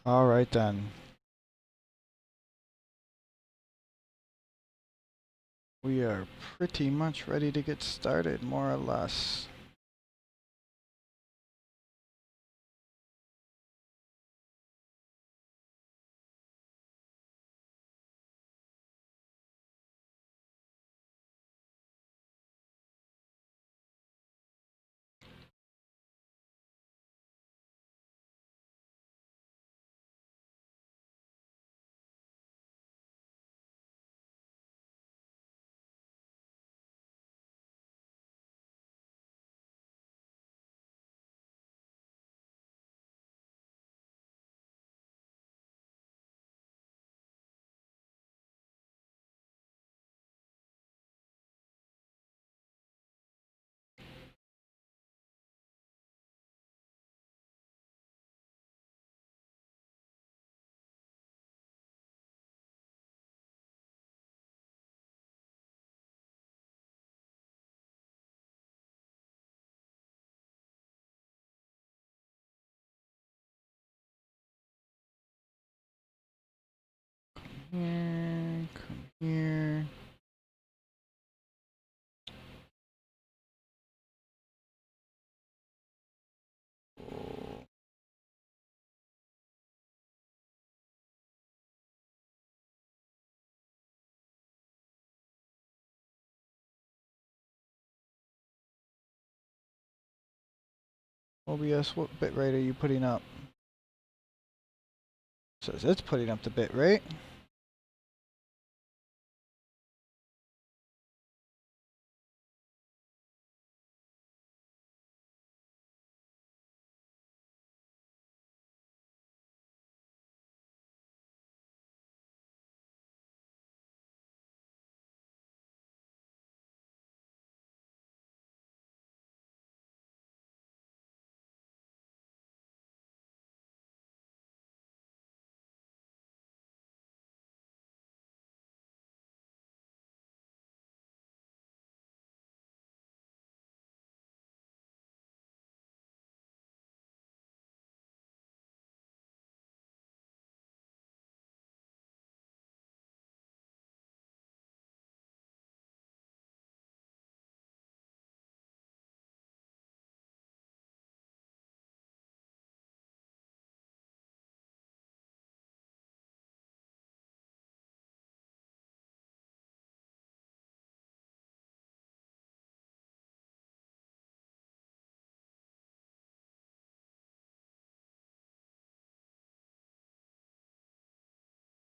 All right then. We are pretty much ready to get started, more or less. Here, come here. Oh, OBS, what bitrate are you putting up? Says it's putting up the bitrate.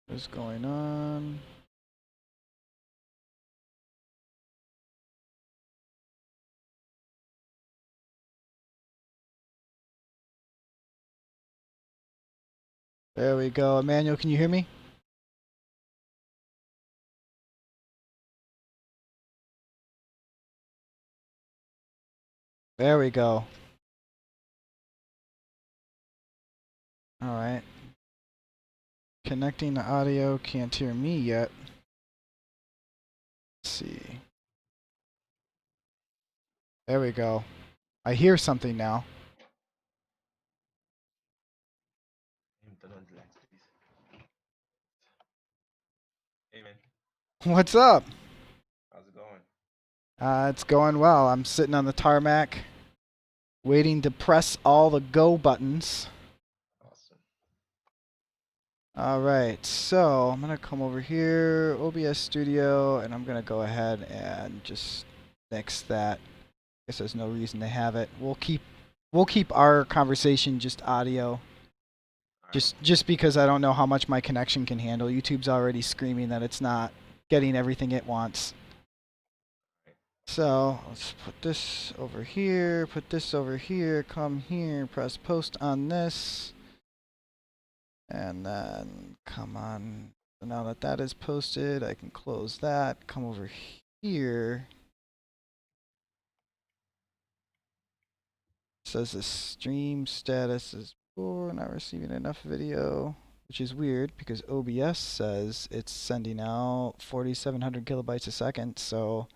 What's going on? There we go. Emmanuel, can you hear me? There we go. All right. Connecting the audio. Can't hear me yet. Let's see. There we go. I hear something now. Hey man, What's up? how's it going? It's going well. I'm sitting on the tarmac, waiting to press all the go buttons. Awesome. All right, so I'm gonna come over here, OBS Studio, and I'm gonna go ahead and just mix that. Guess there's no reason to have it. We'll keep our conversation just audio. All right. Just because I don't know how much my connection can handle. YouTube's already screaming that it's not getting everything it wants. Right. So let's put this over here, put this over here, come here, press post on this, and then come on. So now that that is posted, I can close that, come over here. It says the stream status is poor, not receiving enough video, which is weird because OBS says it's sending out 4,700 kilobytes a second, so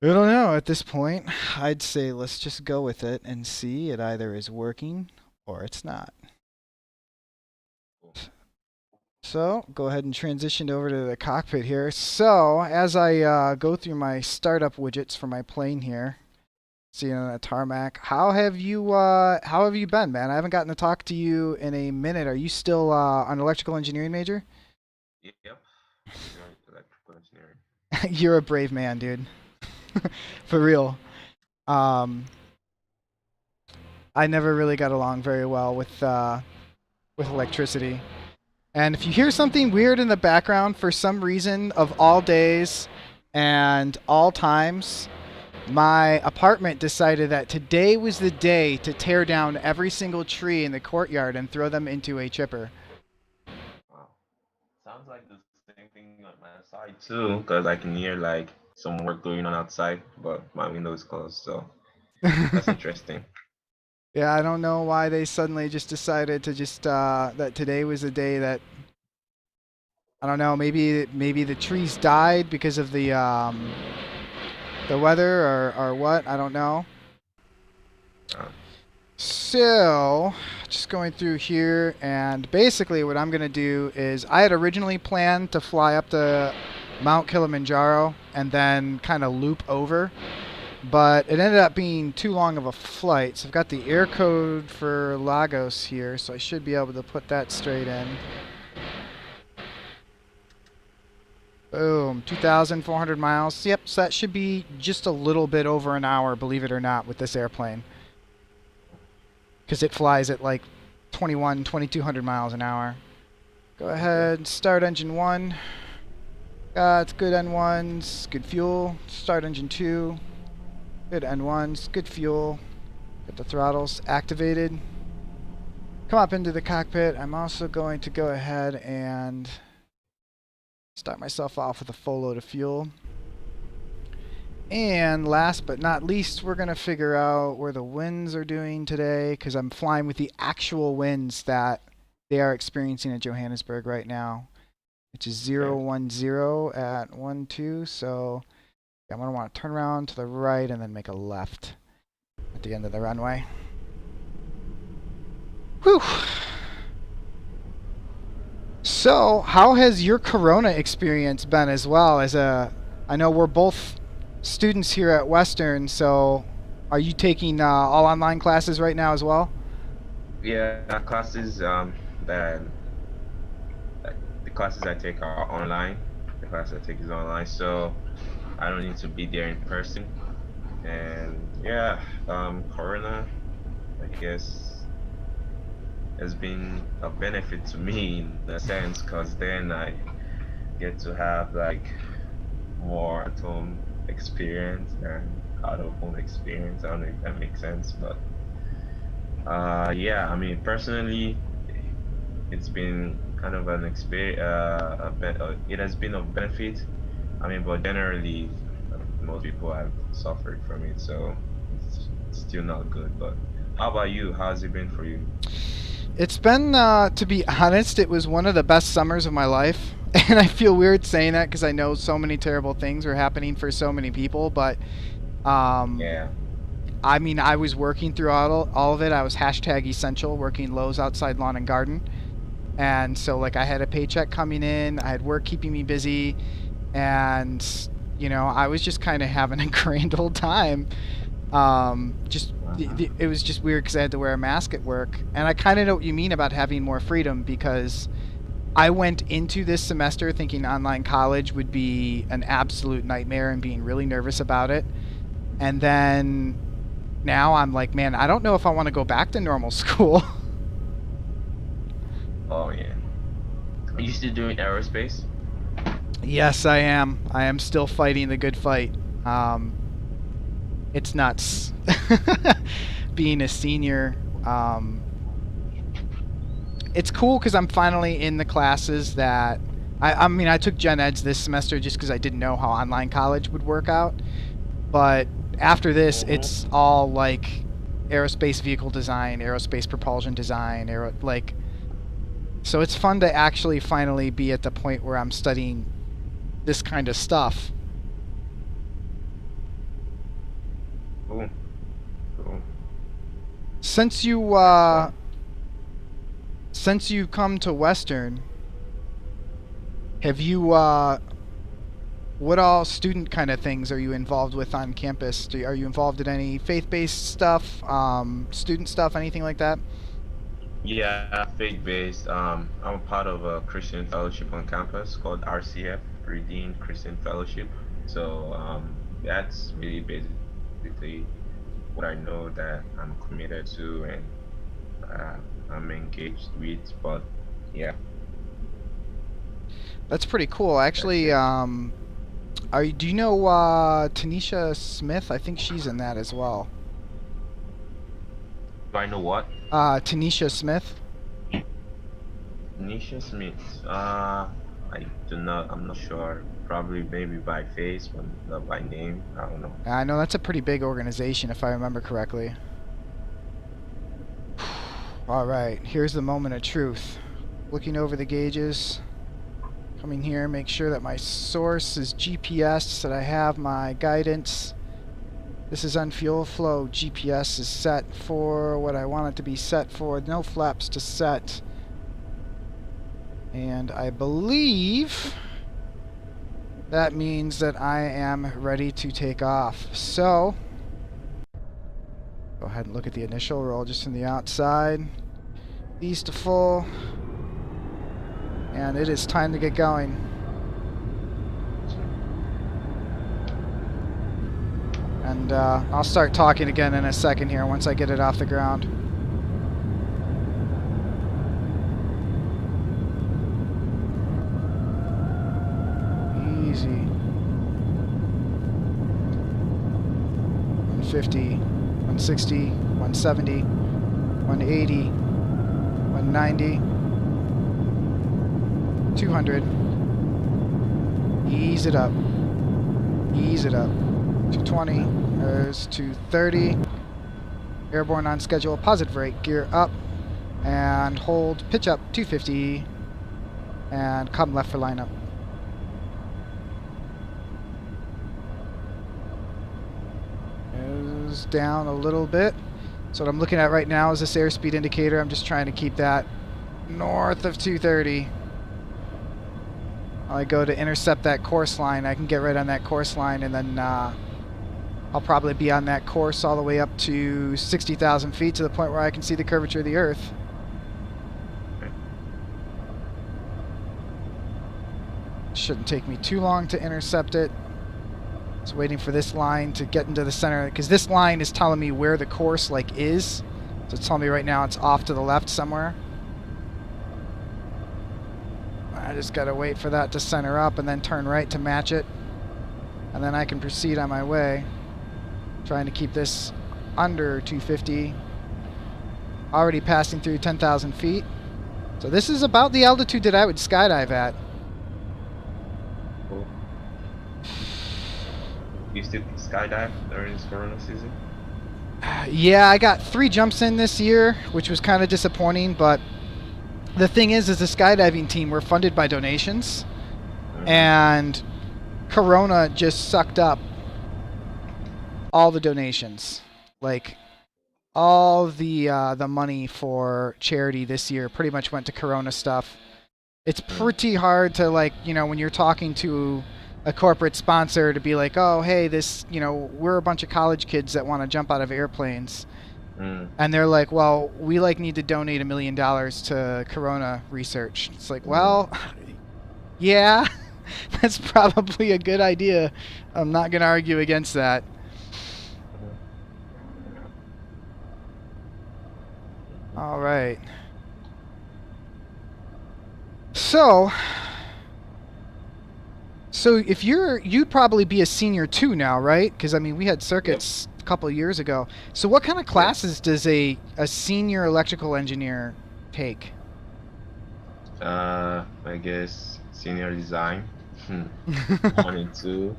I don't know at this point. I'd say let's just go with it and see. It either is working or it's not. So go ahead and transition over to the cockpit here. So as I go through my startup widgets for my plane here, seeing on the tarmac, how have you been, man? I haven't gotten to talk to you in a minute. Are you still an electrical engineering major? Yep. Doing electrical engineering. You're a brave man, dude. For real. Um, I never really got along very well with electricity. And if you hear something weird in the background for some reason of all days and all times, my apartment decided that today was the day to tear down every single tree in the courtyard and throw them into a chipper. Wow. Sounds like the same thing on my side too, because I can hear like some work going on outside, but my window is closed, so that's interesting. Yeah, I don't know why they suddenly just decided to just that today was the day that I don't know, maybe the trees died because of the weather or what, I don't know. Uh, So, just going through here, and basically what I'm going to do is I had originally planned to fly up to Mount Kilimanjaro and then kind of loop over, but it ended up being too long of a flight. So I've got the air code for Lagos here, so I should be able to put that straight in. Boom, 2,400 miles. Yep, so that should be just a little bit over an hour, believe it or not, with this airplane. Because it flies at like 2,200 miles an hour. Go okay. ahead, start engine 1. It's good N1s, good fuel. Start engine 2. Good N1s, good fuel. Get the throttles activated. Come up into the cockpit. I'm also going to go ahead and start myself off with a full load of fuel. And last but not least, we're going to figure out where the winds are doing today, because I'm flying with the actual winds that they are experiencing at Johannesburg right now, which is Okay. 010 at 12. So I'm going to want to turn around to the right and then make a left at the end of the runway. Whew. So, how has your Corona experience been as well? I know we're both students here at Western, so are you taking all online classes right now as well? Yeah, classes that the classes I take are online. The class I take is online, so I don't need to be there in person. And yeah, Corona, I guess, has been a benefit to me in a sense, because then I get to have like more at home experience and out of home experience. I don't know if that makes sense, but yeah, I mean, personally, it's been kind of an experience. It has been of benefit. I mean, but generally, most people have suffered from it, so it's still not good. But how about you? How's it been for you? It's been, to be honest, it was one of the best summers of my life. And I feel weird saying that because I know so many terrible things are happening for so many people. But, um, Yeah. I mean, I was working throughout all of it. I was hashtag essential, working Lowe's outside lawn and garden. And so, like, I had a paycheck coming in, I had work keeping me busy, and, I was just kind of having a grand old time. Just Uh-huh. it was just weird because I had to wear a mask at work, and I kind of know what you mean about having more freedom because I went into this semester thinking online college would be an absolute nightmare and being really nervous about it, and then now I'm like, man, I don't know if I want to go back to normal school. Oh yeah. Are you still doing aerospace? Yes, I am. I am still fighting the good fight. Um, it's nuts. Being a senior, it's cool because I'm finally in the classes that I mean, I took gen eds this semester just because I didn't know how online college would work out. But after this, Mm-hmm. it's all like aerospace vehicle design, aerospace propulsion design, like. So it's fun to actually finally be at the point where I'm studying this kind of stuff. Cool. Cool. Since you That's fun. since you come to Western, Have you what all student kind of things are you involved with on campus? Are you involved in any faith-based stuff, student stuff, anything like that? Yeah, faith-based. I'm a part of a Christian fellowship on campus called RCF, Redeemed Christian Fellowship. So that's really basically what I know that I'm committed to and uh, I'm engaged with. But yeah, That's pretty cool. that's Actually, it. do you know Tanisha Smith? I think she's in that as well. Do I know what? Tanisha Smith. Nisha Smith. I do not. I'm not sure. Probably maybe by face, but not by name. I don't know. I know that's a pretty big organization, if I remember correctly. All right, here's the moment of truth. Looking over the gauges. Coming here, make sure that my source is GPS, that I have my guidance. This is unfuel flow. GPS is set for what I want it to be set for. No flaps to set. And I believe that means that I am ready to take off. So, go ahead and look at the initial roll just from the outside. These to full. And it is time to get going. And I'll start talking again in a second here once I get it off the ground. Easy. 150, 160, 170, 180, 190, 200. Ease it up. Ease it up. 220. There's 230. Airborne on schedule. Positive rate. Gear up. And hold. Pitch up. 250. And come left for lineup. Is down a little bit. So what I'm looking at right now is this airspeed indicator. I'm just trying to keep that north of 230. I go to intercept that course line. I can get right on that course line, and then I'll probably be on that course all the way up to 60,000 feet to the point where I can see the curvature of the Earth. Shouldn't take me too long to intercept it. Just waiting for this line to get into the center, because this line is telling me where the course is. So it's telling me right now it's off to the left somewhere. I just gotta wait for that to center up and then turn right to match it. And then I can proceed on my way. Trying to keep this under 250. Already passing through 10,000 feet. So this is about the altitude that I would skydive at. Cool. You still skydive during this Corona season? Yeah, I got 3 jumps in this year, which was kind of disappointing, but the thing is the skydiving team, we're funded by donations, and Corona just sucked up all the donations. Like, all the money for charity this year pretty much went to Corona stuff. It's pretty hard to, when you're talking to a corporate sponsor to be like, oh, hey, we're a bunch of college kids that want to jump out of airplanes. And they're like, well, we need to donate $1 million to Corona research. It's like, well, yeah, that's probably a good idea. I'm not going to argue against that. All right. So if you'd probably be a senior too now, right? Because, I mean, we had circuits a couple of years ago. So what kind of classes does a senior electrical engineer take? I guess senior design, 1 and 2,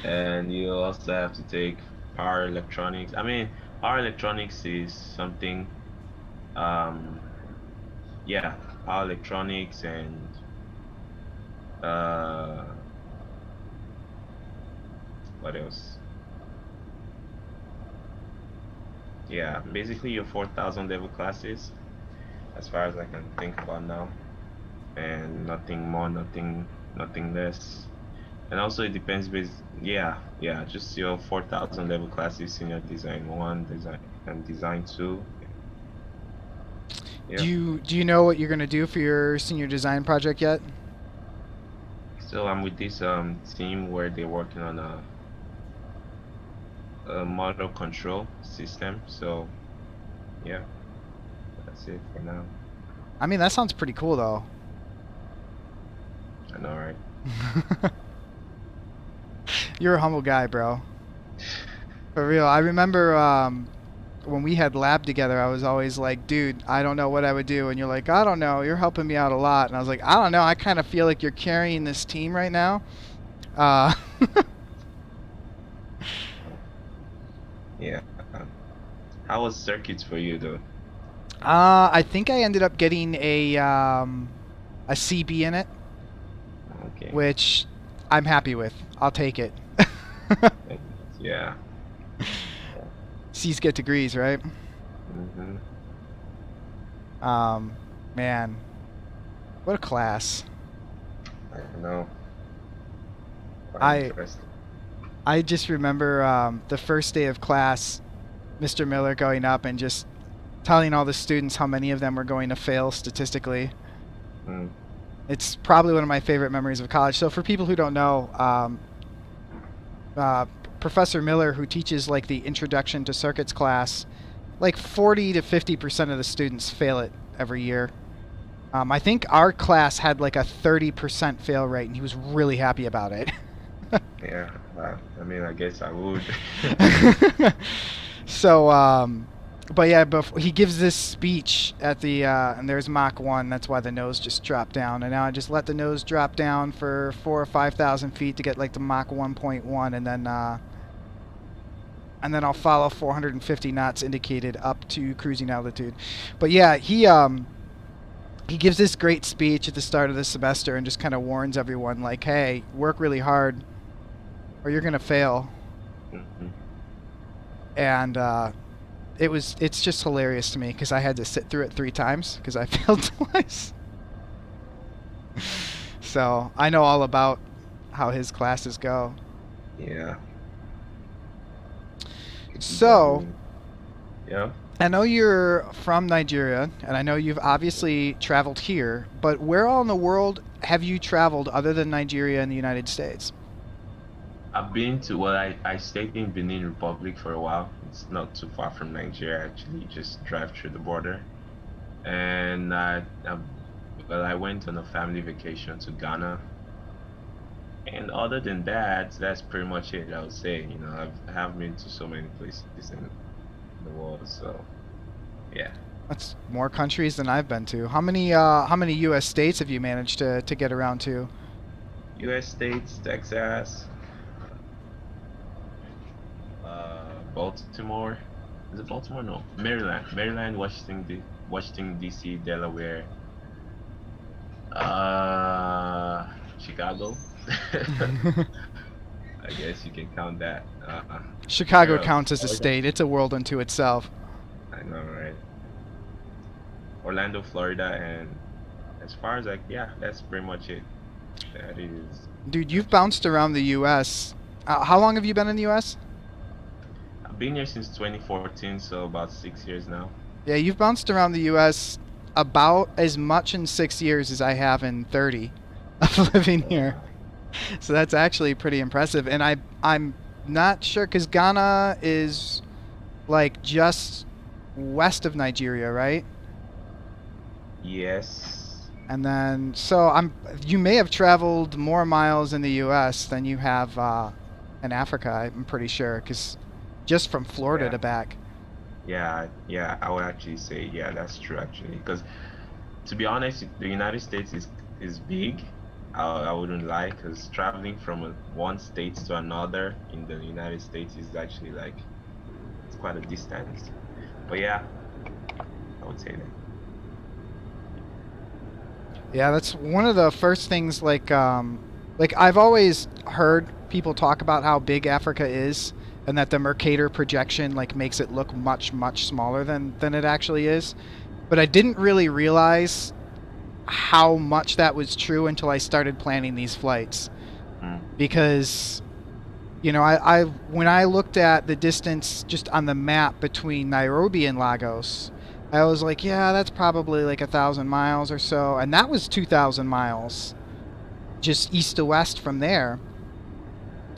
and you also have to take power electronics. I mean, power electronics is something, yeah, power electronics and what else? Yeah, basically your 4,000 level classes, as far as I can think about now, and nothing more, nothing nothing less. And also it depends based, yeah, yeah, just your 4,000 level classes, senior design one, design and design two. Do Yeah. you know what you're gonna do for your senior design project yet? So I'm with this team where they're working on a model control system. So yeah, that's it for now. I mean, that sounds pretty cool though. I know, right? You're a humble guy, bro. For real. I remember when we had lab together, I was always like, dude, I don't know what I would do. And you're like, I don't know. You're helping me out a lot. And I was like, I don't know. I kind of feel like you're carrying this team right now. Uh, Yeah. How was circuits for you though? I think I ended up getting a CB in it, Okay. which I'm happy with. I'll take it. Yeah. C's get degrees, right? Mm-hmm. Um, man, what a class. I know. Quite I interesting. I just remember the first day of class, Mr. Miller going up and just telling all the students how many of them were going to fail statistically. Mm. It's probably one of my favorite memories of college. So for people who don't know, uh, Professor Miller, who teaches like the Introduction to Circuits class, like 40 to 50% of the students fail it every year. I think our class had like a 30% fail rate, and he was really happy about it. Yeah. I mean, I guess I would. So, but yeah, he gives this speech at the, and there's Mach 1. That's why the nose just dropped down. And now I just let the nose drop down for 4,000 or 5,000 feet to get like the Mach 1.1, and then I'll follow 450 knots indicated up to cruising altitude. But yeah, he gives this great speech at the start of the semester and just kind of warns everyone like, hey, work really hard or you're gonna fail. Mhm. And it's just hilarious to me because I had to sit through it 3 times because I failed twice. So I know all about how his classes go. Yeah. So Yeah. I know you're from Nigeria, and I know you've obviously traveled here, but where all in the world have you traveled other than Nigeria and the United States? I've been to, well, I stayed in Benin Republic for a while. It's not too far from Nigeria, actually. You just drive through the border. And well, I went on a family vacation to Ghana. And other than that, that's pretty much it, I would say. I have been to so many places in the world. So, yeah. That's more countries than I've been to. How many U.S. states have you managed to get around to? US states, Texas, Baltimore. Is it Baltimore? No, Maryland, Washington D.C., Delaware, Chicago. I guess you can count that. Where Chicago else? counts as a Florida. state. It's a world unto itself. I know, right? Orlando, Florida, and as far as yeah, that's pretty much it. That is Dude, you've actually. bounced around the U.S. How long have you been in the U.S.? I've been here since 2014, so about 6 years now. Yeah, you've bounced around the U.S. about as much in 6 years as I have in 30 of living Oh here. wow. So that's actually pretty impressive. And I'm not sure because Ghana is like just west of Nigeria, right? Yes. And then so you may have traveled more miles in the U.S. than you have in Africa. I'm pretty sure because just from Florida Yeah. to back. Yeah. I would actually say yeah, that's true actually. Because to be honest, the United States is big. I wouldn't lie, because traveling from one state to another in the United States is actually like it's quite a distance. But yeah, I would say that. Yeah, that's one of the first things like I've always heard people talk about how big Africa is and that the Mercator projection like makes it look much smaller than it actually is. But I didn't really realize how much that was true until I started planning these flights. Mm, Because, I when I looked at the distance just on the map between Nairobi and Lagos, I was like, yeah, that's probably like 1,000 miles or so, and that was 2,000 miles just east to west from there.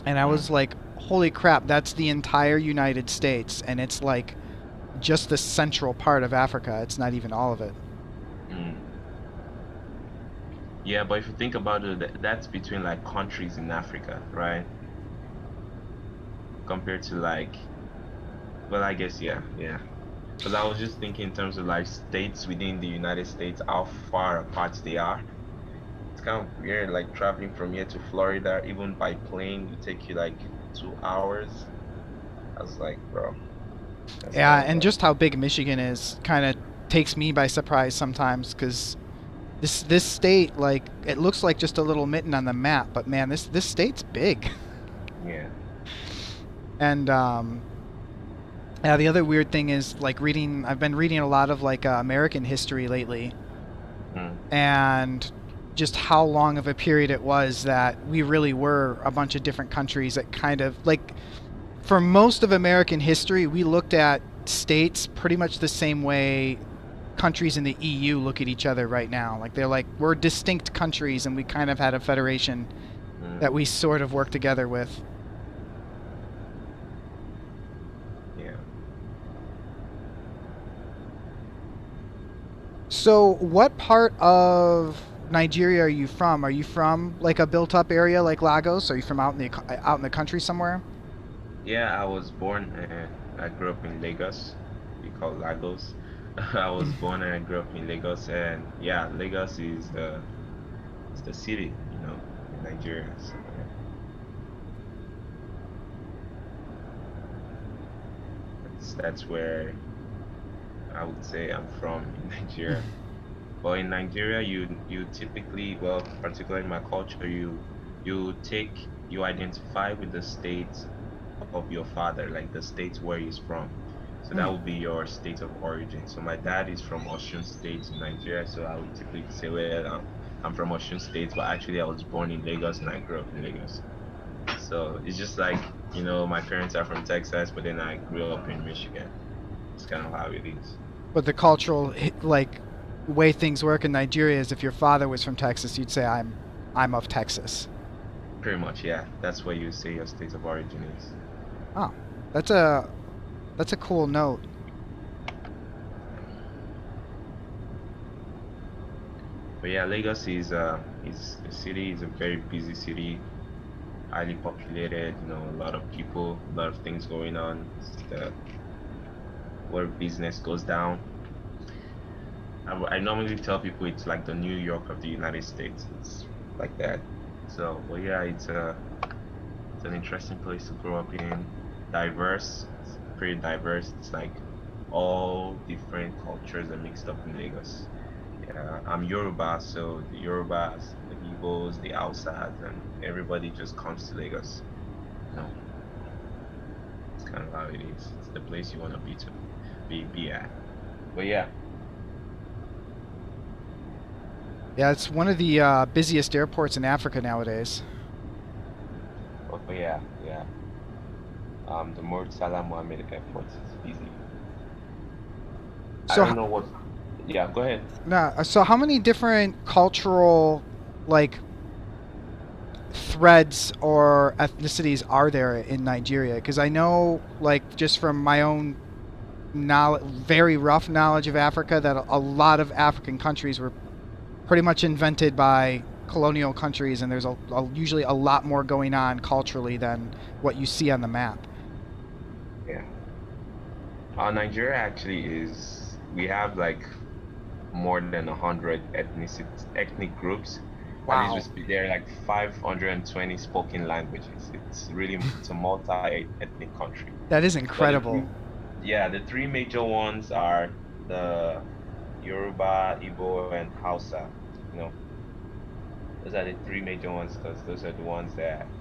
And I was mm, like, holy crap, that's the entire United States, and it's like just the central part of Africa. It's not even all of it. mm. Yeah, but if you think about it, that's between like countries in Africa, right? Compared to like, well, I guess yeah. Because I was just thinking in terms of like states within the United States, how far apart they are. It's kind of weird, like traveling from here to Florida, even by plane, it take you like 2 hours. I was like, bro, that's Yeah, kind of and just how big Michigan is kind of takes me by surprise sometimes because this state, like, it looks like just a little mitten on the map, but man, this state's big. yeah. And yeah, the other weird thing is like reading. I've been reading a lot of like American history lately, Mm, and just how long of a period it was that we really were a bunch of different countries that kind of like for most of American history, we looked at states pretty much the same way countries in the EU look at each other right now. Like they're like we're distinct countries, and we kind of had a federation that mm, we sort of work together with. yeah. So, what part of Nigeria are you from? Are you from like a built-up area like Lagos? Are you from out in the country somewhere? Yeah, I was born and I grew up in Lagos. We call Lagos. I was born and I grew up in Lagos, and yeah, Lagos is the city, in Nigeria. So yeah, that's where I would say I'm from in Nigeria. But in Nigeria, you typically, well, particularly in my culture, you identify with the state of your father, like the state where he's from. So that Hmm. would be your state of origin. So my dad is from Osun State in Nigeria, so I would typically say, well, I'm from Osun State, but actually I was born in Lagos and I grew up in Lagos. So it's just like, my parents are from Texas, but then I grew up in Michigan. It's kind of how it is. But the cultural like way things work in Nigeria is if your father was from Texas, you'd say I'm of Texas. Pretty much, yeah. That's where you say your state of origin is. Oh, that's a that's a cool note. But yeah, Lagos is a city, is a very busy city, highly populated, a lot of people, a lot of things going on. It's where business goes down. I normally tell people it's like the New York of the United States. It's like that. So, but yeah, it's an interesting place to grow up in. Diverse, it's pretty diverse. It's like all different cultures are mixed up in Lagos. Yeah, I'm Yoruba, so the Yorubas, the Igbos, the Hausas, and everybody just comes to Lagos. You know, it's kind of how it is. It's the place you want to be at. But yeah, Yeah, it's one of the busiest airports in Africa nowadays. yeah. The Salah Mohammed Airport is busy. I So, don't know what. Yeah, go ahead. so how many different cultural like threads or ethnicities are there in Nigeria? Because I know, like, just from my own knowledge, very rough knowledge of Africa, that a lot of African countries were pretty much invented by colonial countries, and there's usually a lot more going on culturally than what you see on the map. Yeah. Nigeria actually is. We have like more than 100 ethnic groups. At least Wow, there are like 520 spoken languages. It's a multi-ethnic country. that is But incredible. the three major ones are the Yoruba, Igbo, and Hausa. You know, those are the three major ones because those are the ones that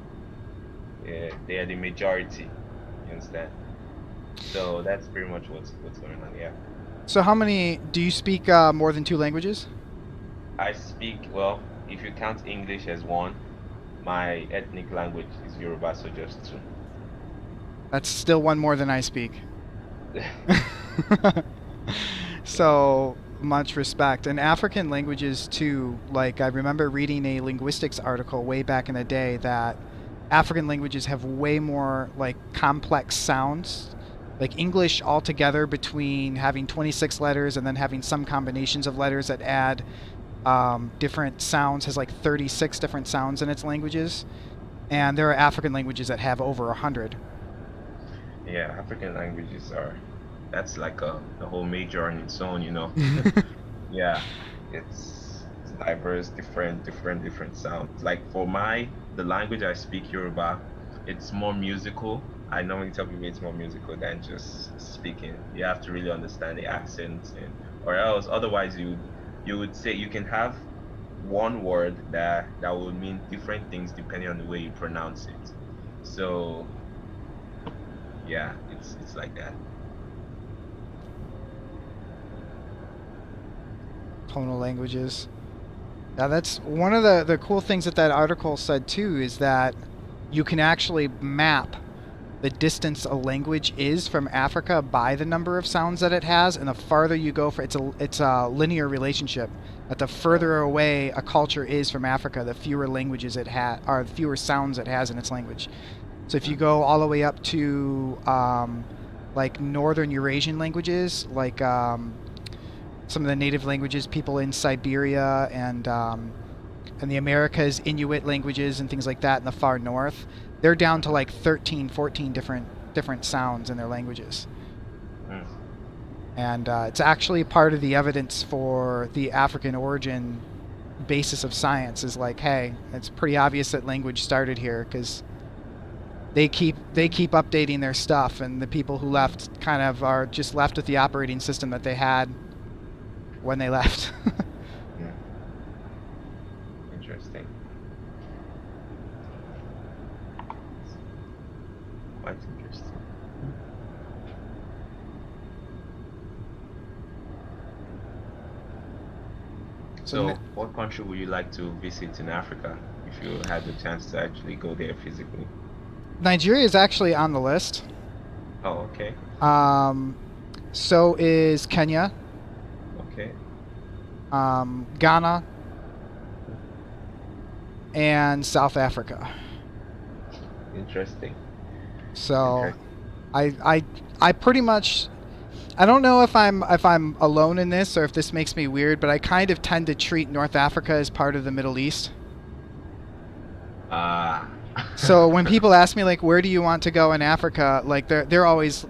they are the majority. You understand? So that's pretty much what's going on. Yeah. So, how many do you speak more than two languages? I speak, well, if you count English as one, my ethnic language is Yoruba, so just two. That's still one more than I speak. Yeah. So much respect. And African languages too, like I remember reading a linguistics article way back in the day that African languages have way more like complex sounds. Like English altogether, between having 26 letters and then having some combinations of letters that add different sounds, has like 36 different sounds in its languages. And there are African languages that have over 100. Yeah, African languages are, that's like a whole major on its own, you know. Yeah, it's diverse, different sounds. Like for the language I speak, Yoruba, it's more musical. I normally tell people it's more musical than just speaking. You have to really understand the accents, and or else otherwise you would say you can have one word that would mean different things depending on the way you pronounce it. So yeah, it's like that. Tonal languages. Now that's one of the cool things that article said too, is that you can actually map the distance a language is from Africa by the number of sounds that it has, and the farther you go, for it's a linear relationship. That the Oh, further away a culture is from Africa, the fewer languages it has, or the fewer sounds it has in its language. So if you mm, go all the way up to like northern Eurasian languages, like some of the native languages, people in Siberia and the Americas, Inuit languages and things like that in the far north, they're down to like 13, 14 different sounds in their languages. mm. And it's actually part of the evidence for the African origin basis of science. Is like, hey, it's pretty obvious that language started here because they keep updating their stuff, and the people who left kind of are just left with the operating system that they had when they left. Yeah, interesting. Quite interesting. So So, what country would you like to visit in Africa if you had the chance to actually go there physically? Nigeria is actually on the list. Oh, okay. Um, so is Kenya, Okay. Ghana, and South Africa. Interesting. So Interesting. I pretty much, I don't know if I'm alone in this or if this makes me weird, but I kind of tend to treat North Africa as part of the Middle East. Ah. So when people ask me like where do you want to go in Africa, like they're always,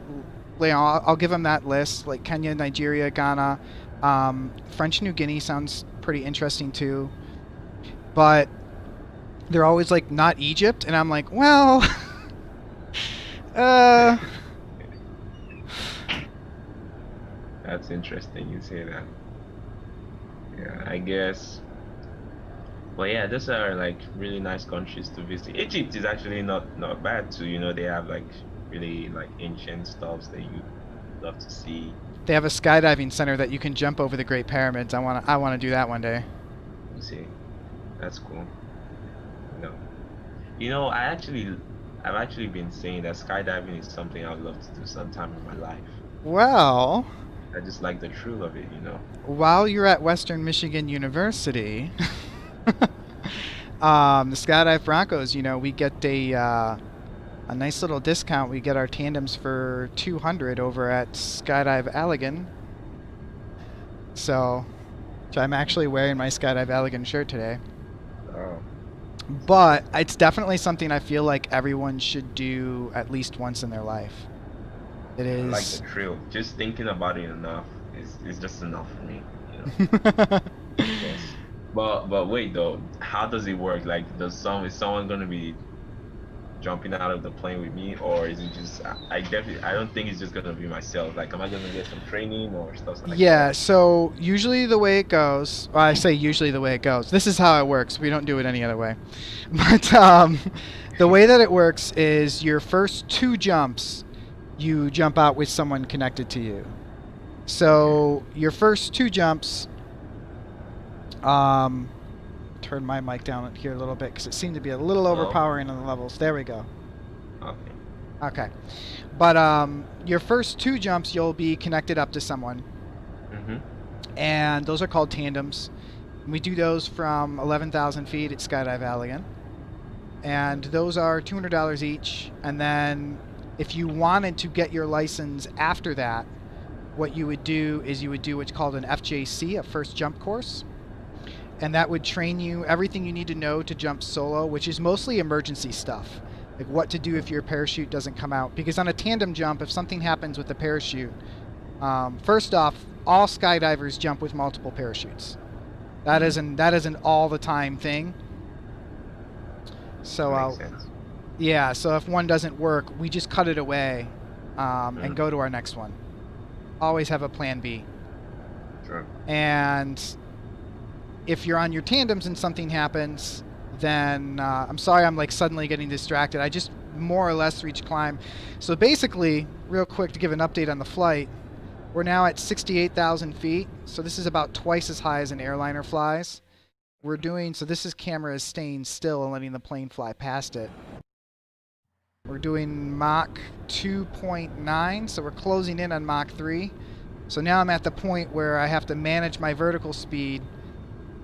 I'll give them that list, like Kenya, Nigeria, Ghana, French New Guinea sounds pretty interesting too, but they're always like not Egypt, and I'm like, well, uh, That's interesting you say that. Yeah, I guess. But yeah, those are like really nice countries to visit. Egypt is actually not bad too. You know, they have like really like ancient stuffs that you love to see. they have a skydiving center that you can jump over the Great Pyramids. I want to do that one day. You see, that's cool. No, I've actually been saying that skydiving is something I'd love to do sometime in my life. Well, I just like the thrill of it, you know. while you're at Western Michigan University, the Skydive Broncos, we get a nice little discount. We get our tandems for 200 over at Skydive Allegan. So I'm actually wearing my Skydive Allegan shirt today. Oh, But it's definitely something I feel like everyone should do at least once in their life. It I like the is. thrill. Just thinking about it enough is just enough for me, you know. Yes. But wait though, how does it work? Like, is someone gonna be jumping out of the plane with me, or is it just I don't think it's just gonna be myself. Like, am I gonna get some training or stuff like Yeah, that? so usually the way it goes, well, I say usually the way it goes. This is how it works. We don't do it any other way. But the way that it works is your first two jumps, you jump out with someone connected to you. Okay. So your first two jumps, Um, turn my mic down here a little bit because it seemed to be a little Hello? overpowering on the levels. There we go. Okay. Okay. But your first two jumps, you'll be connected up to someone, Mm-hmm. and those are called tandems. We do those from 11,000 feet at Skydive Allegan, and those are $200 each. And then, if you wanted to get your license after that, what you would do is you would do what's called an FJC, a first jump course, and that would train you everything you need to know to jump solo, which is mostly emergency stuff, like what to do if your parachute doesn't come out. Because on a tandem jump, if something happens with the parachute, first off, all skydivers jump with multiple parachutes. That isn't all the time thing. That So makes sense. yeah, so if one doesn't work, we just cut it away and Mm, go to our next one. Always have a plan B. sure. And if you're on your tandems and something happens, then I'm sorry I'm like suddenly getting distracted. I just more or less reached climb. So basically, real quick to give an update on the flight, we're now at 68,000 feet. So this is about twice as high as an airliner flies. We're doing, so this is camera is staying still and letting the plane fly past it. We're doing Mach 2.9, so we're closing in on Mach 3. So now I'm at the point where I have to manage my vertical speed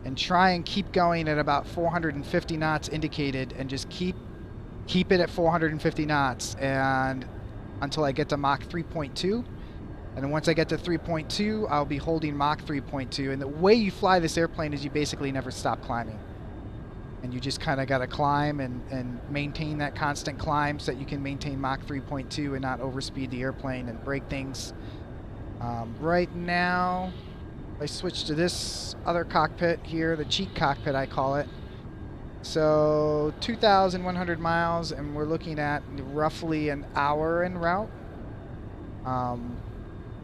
and try and keep going at about 450 knots indicated, and just keep it at 450 knots and until I get to Mach 3.2. And then once I get to 3.2, I'll be holding Mach 3.2. And the way you fly this airplane is you basically never stop climbing. And you just kind of got to climb and maintain that constant climb so that you can maintain Mach 3.2 and not overspeed the airplane and break things. Right now, I switched to this other cockpit here, the cheat cockpit I call it. So 2,100 miles, and we're looking at roughly an hour en route.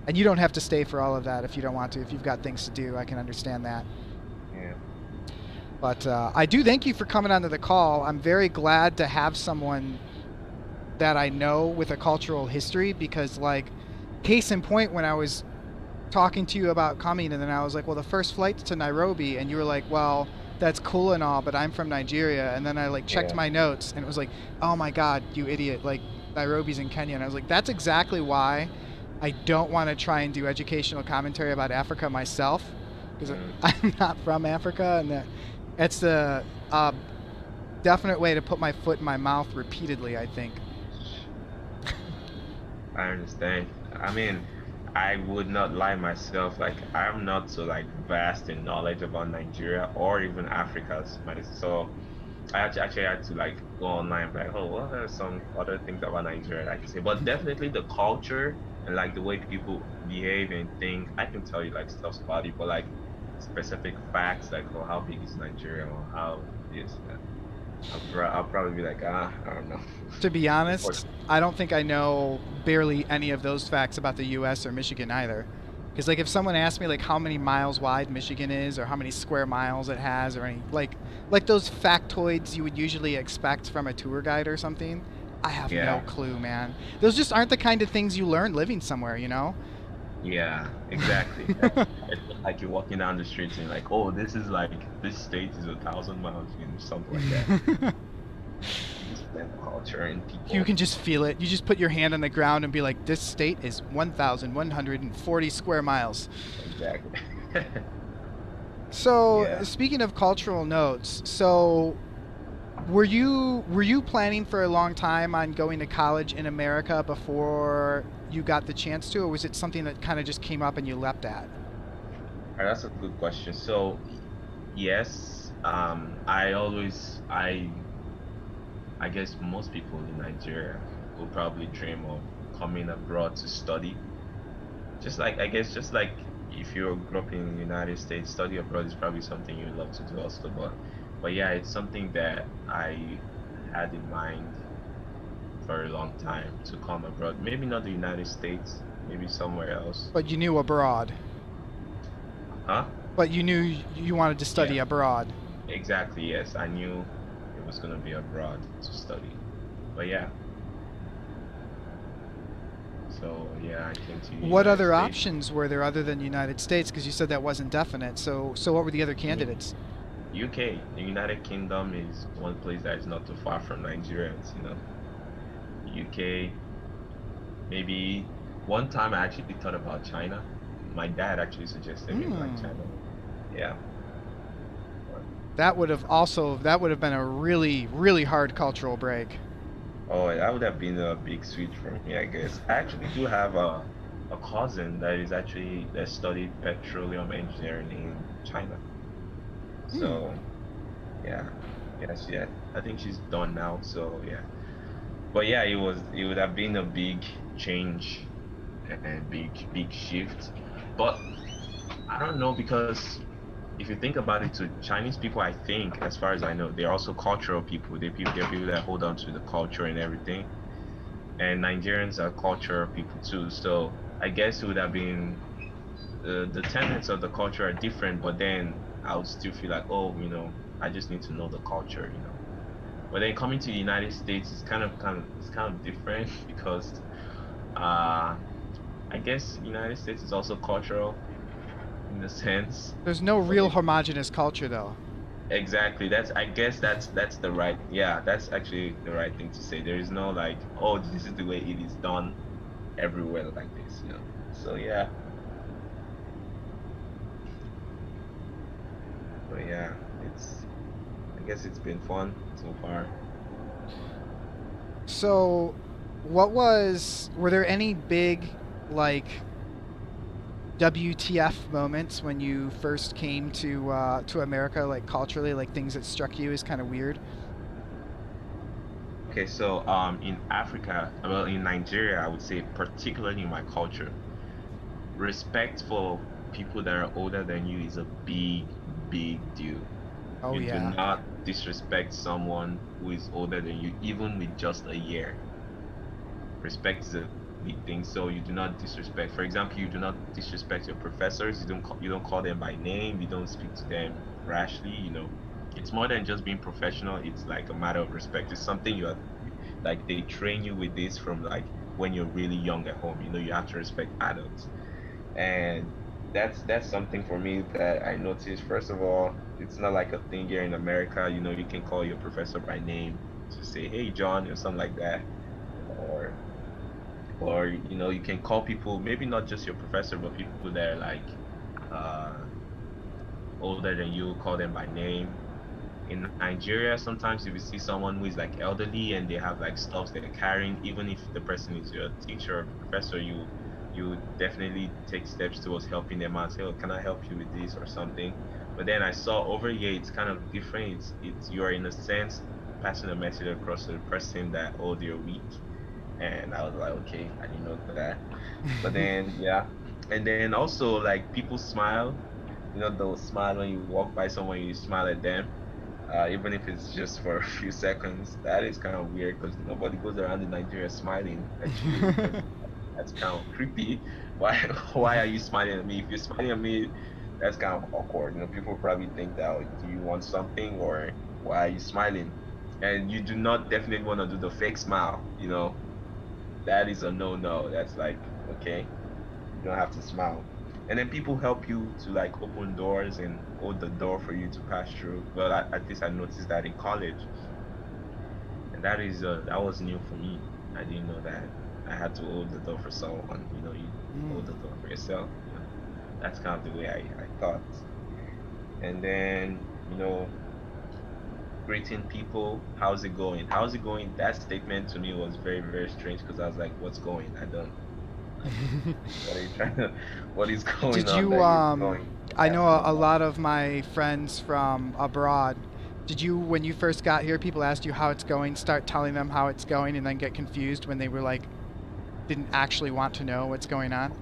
And you don't have to stay for all of that if you don't want to. If you've got things to do, I can understand that. Yeah. But I do thank you for coming onto the call. I'm very glad to have someone that I know with a cultural history, because, like, case in point, when I was talking to you about coming, and then I was like, well, the first flight's to Nairobi, and you were like, well, that's cool and all, but I'm from Nigeria. And then I like checked Yeah. my notes, and it was like, oh my God, you idiot, like Nairobi's in Kenya. And I was like, that's exactly why I don't want to try and do educational commentary about Africa myself, because Mm, I'm not from Africa, and it's the definite way to put my foot in my mouth repeatedly, I think. I understand. I mean, I would not lie myself. Like, I'm not so like vast in knowledge about Nigeria or even Africa's. So actually had to like go online, like, oh, what are some other things about Nigeria I can say? But definitely the culture and like the way people behave and think, I can tell you like stuff about it, but like specific facts, like, oh, how big is Nigeria or how this, I'll probably be like, I don't know. To be Or- honest, I don't think I know barely any of those facts about the U.S. or Michigan either. Because, like, if someone asked me like how many miles wide Michigan is, or how many square miles it has, or any like those factoids you would usually expect from a tour guide or something, I have no Yeah, clue, man. Those just aren't the kind of things you learn living somewhere, you know? yeah, exactly. It's not like you're walking down the streets and like, oh, this is like this state is 1,000 miles, something like that. Understand the culture and You people. can just feel it. You just put your hand on the ground and be like, this state is 1,140 square miles. Exactly. So, Yeah. speaking of cultural notes, so were you planning for a long time on going to college in America before you got the chance to, or was it something that kind of just came up and you leapt at? That's a good question. So, yes, I guess most people in Nigeria will probably dream of coming abroad to study. Just like, I guess, just like if you grew up in the United States, study abroad is probably something you'd love to do also. But yeah, it's something that I had in mind for a long time to come abroad. Maybe not the United States, maybe somewhere else. But you knew abroad. Huh? But you knew you wanted to Yeah, study abroad. exactly. Yes, I knew it was gonna be abroad to study. But yeah, So yeah, I came to the What United other States. options were there other than the United States? Because you said that wasn't definite. So what were the other I mean, candidates? UK, the United Kingdom is one place that is not too far from Nigerians, UK, maybe one time I actually thought about China. My dad actually suggested maybe like Hmm. China. Yeah. That would have been a really hard cultural break. Oh, that would have been a big switch for me, I guess. I actually do have a cousin that studied petroleum engineering in China. Hmm. So yeah, yes, yeah. I think she's done now. So yeah, but yeah, it would have been a big change and big shift. But I don't know because if you think about it, to Chinese people, I think, as far as I know, they're also cultural people. They're people that hold on to the culture and everything. And Nigerians are cultural people too. So I guess it would have been the tenets of the culture are different, but then I would still feel like, oh, I just need to know the culture. But then coming to the United States is it's kind of different because uh I guess United States is also cultural in the sense, There's no but real it homogenous culture though. exactly I guess that's the right, yeah, that's actually the right thing to say. There is no like, oh, this is the way it is done everywhere like this. So yeah, but yeah, it's I guess it's been fun so far. So, were there any big, like, WTF moments when you first came to America, like culturally, like things that struck you as kind of weird? Okay, so in Africa, well in Nigeria, I would say particularly in my culture, respect for people that are older than you is a big deal. Oh You do yeah. not disrespect someone who is older than you, even with just a year. Respect is a big thing. So you do not disrespect. For example, you do not disrespect your professors. You don't call them by name. You don't speak to them rashly. It's more than just being professional. It's like a matter of respect. It's something you are like they train you with this from like when you're really young at home. You have to respect adults. And that's something for me that I noticed. First of all, it's not like a thing here in America. You can call your professor by name to say, "Hey, John," or something like that, or you can call people maybe not just your professor, but people that are like uh older than you, call them by name. In Nigeria, sometimes if you see someone who is like elderly and they have like stuff they're carrying, even if the person is your teacher or professor, you definitely take steps towards helping them out. Say, oh, can I help you with this or something? But then I saw over here it's kind of different. It's you're in a sense passing a message across to the person that, oh, they're weak. And I was like, okay, I didn't know that. But then yeah. And then also like people smile. They'll smile when you walk by someone, you smile at them, even if it's just for a few seconds. That is kind of weird because nobody goes around in Nigeria smiling at you because that's kind of creepy. Why why are you smiling at me? If you're smiling at me, that's kind of awkward. People probably think that, oh, do you want something or why are you smiling? And you do not definitely want to do the fake smile. That is a no-no. That's like, okay, you don't have to smile. And then people help you to like open doors and hold the door for you to pass through. Well, at least I noticed that in college, and that was new for me. I didn't know that I had to hold the door for someone. You hold Mm. the door for yourself. That's kind of the way I thought. And then greeting people, how's it going? How's it going? That statement to me was very strange because I was like, what's going? I don't like. What are you trying to? What is going Did on you that you're going I know asking a about? lot of my friends from abroad. Did you, when you first got here, people asked you how it's going, start telling them how it's going, and then get confused when they were like, didn't actually want to know what's going on?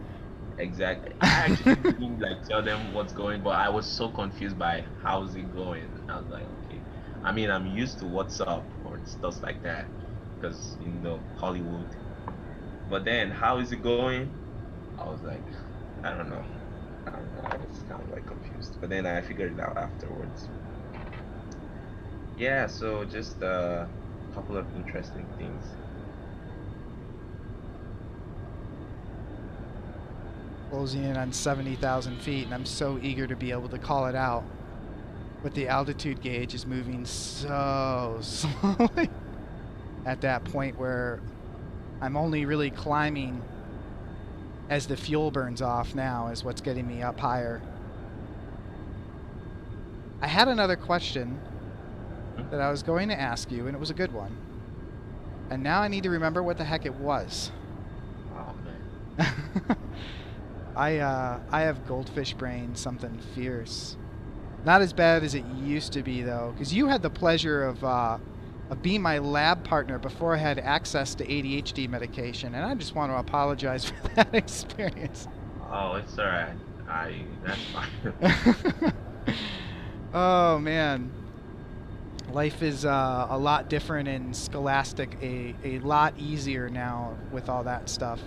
Exactly. I actually didn't like tell them what's going, but I was so confused by how's it going. I was like, okay. I mean, I'm used to what's up or stuff like that because Hollywood. But then, how is it going? I was like, I don't know. I don't know. I was kind of like confused. But then I figured it out afterwards. Yeah, so just a couple of interesting things. closing in on 70,000 feet, and I'm so eager to be able to call it out. But the altitude gauge is moving so slowly at that point where I'm only really climbing as the fuel burns off now is what's getting me up higher. I had another question Hmm? that I was going to ask you, and it was a good one. And now I need to remember what the heck it was. Oh man. I have goldfish brain, something fierce. Not as bad as it used to be though, because you had the pleasure of being my lab partner before I had access to ADHD medication, and I just want to apologize for that experience. Oh, it's alright. That's fine. Oh man, life is a lot different in Scholastic, a lot easier now with all that stuff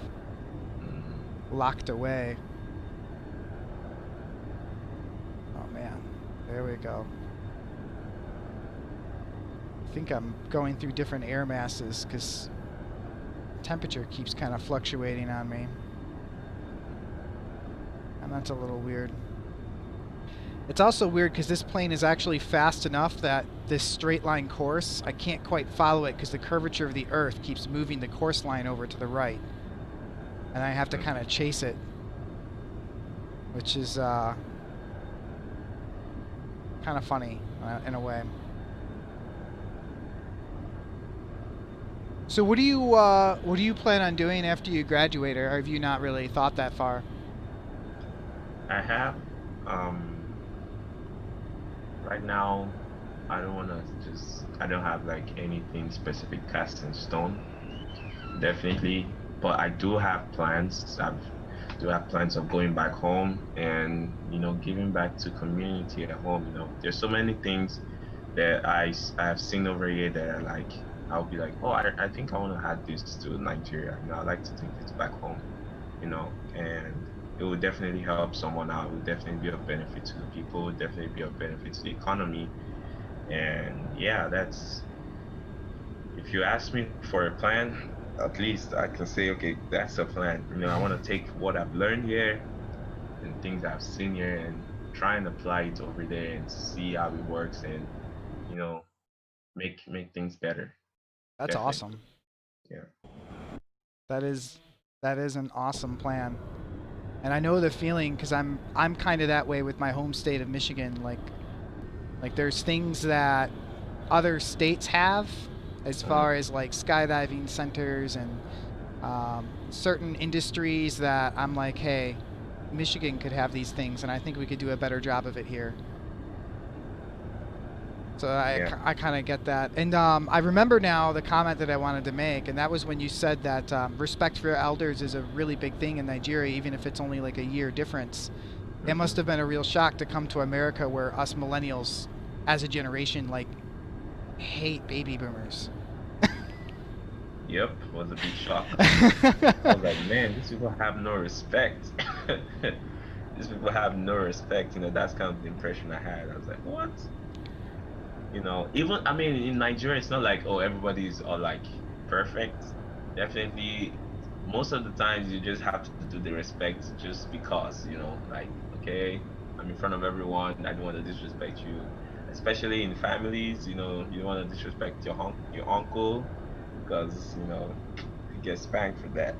Mm, locked away. Oh man, there we go. I think I'm going through different air masses because temperature keeps kind of fluctuating on me, and that's a little weird. It's also weird because this plane is actually fast enough that this straight line course, I can't quite follow it because the curvature of the Earth keeps moving the course line over to the right, and I have to mm. kind of chase it, which is kind of funny in a way. So what do you plan on doing after you graduate, or have you not really thought that far? I have right now. I don't wanna just. I don't have like anything specific cast in stone. Definitely, but I do have plans. I do have plans of going back home and giving back to community at home. There's so many things that I have seen over here that are like I'll be like, oh, I think I want to add this to Nigeria. I'd like to take this back home. And it would definitely help someone out. It would definitely be of benefit to the people. It would definitely be of benefit to the economy. And yeah, that's if you ask me for a plan, at least I can say, okay, that's a plan. I want to take what I've learned here and things I've seen here and try and apply it over there and see how it works and, you know, make things better. That's Definitely. awesome. Yeah. That is that is an awesome plan. And I know the feeling because I'm kind of that way with my home state of Michigan. Like there's things that other states have, as Uh-huh. far as like skydiving centers and certain industries that I'm like, hey, Michigan could have these things, and I think we could do a better job of it here. So Yeah. I kind of get that. And I remember now the comment that I wanted to make, and that was when you said that respect for your elders is a really big thing in Nigeria, even if it's only like a year difference. It must Hmm. have been a real shock to come to America where us millennials, as a generation, like hate baby boomers. Yep. Was a big shock. I was like, man, these people have no respect. These people have no respect. That's kind of the impression I had. I was like, what? Even I mean in Nigeria, it's not like, oh, everybody's all like perfect. Definitely, most of the times you just have to do the respect just because, like, okay, I'm in front of everyone. I don't want to disrespect you, especially in families. You don't want to disrespect your uncle because you get spanked for that.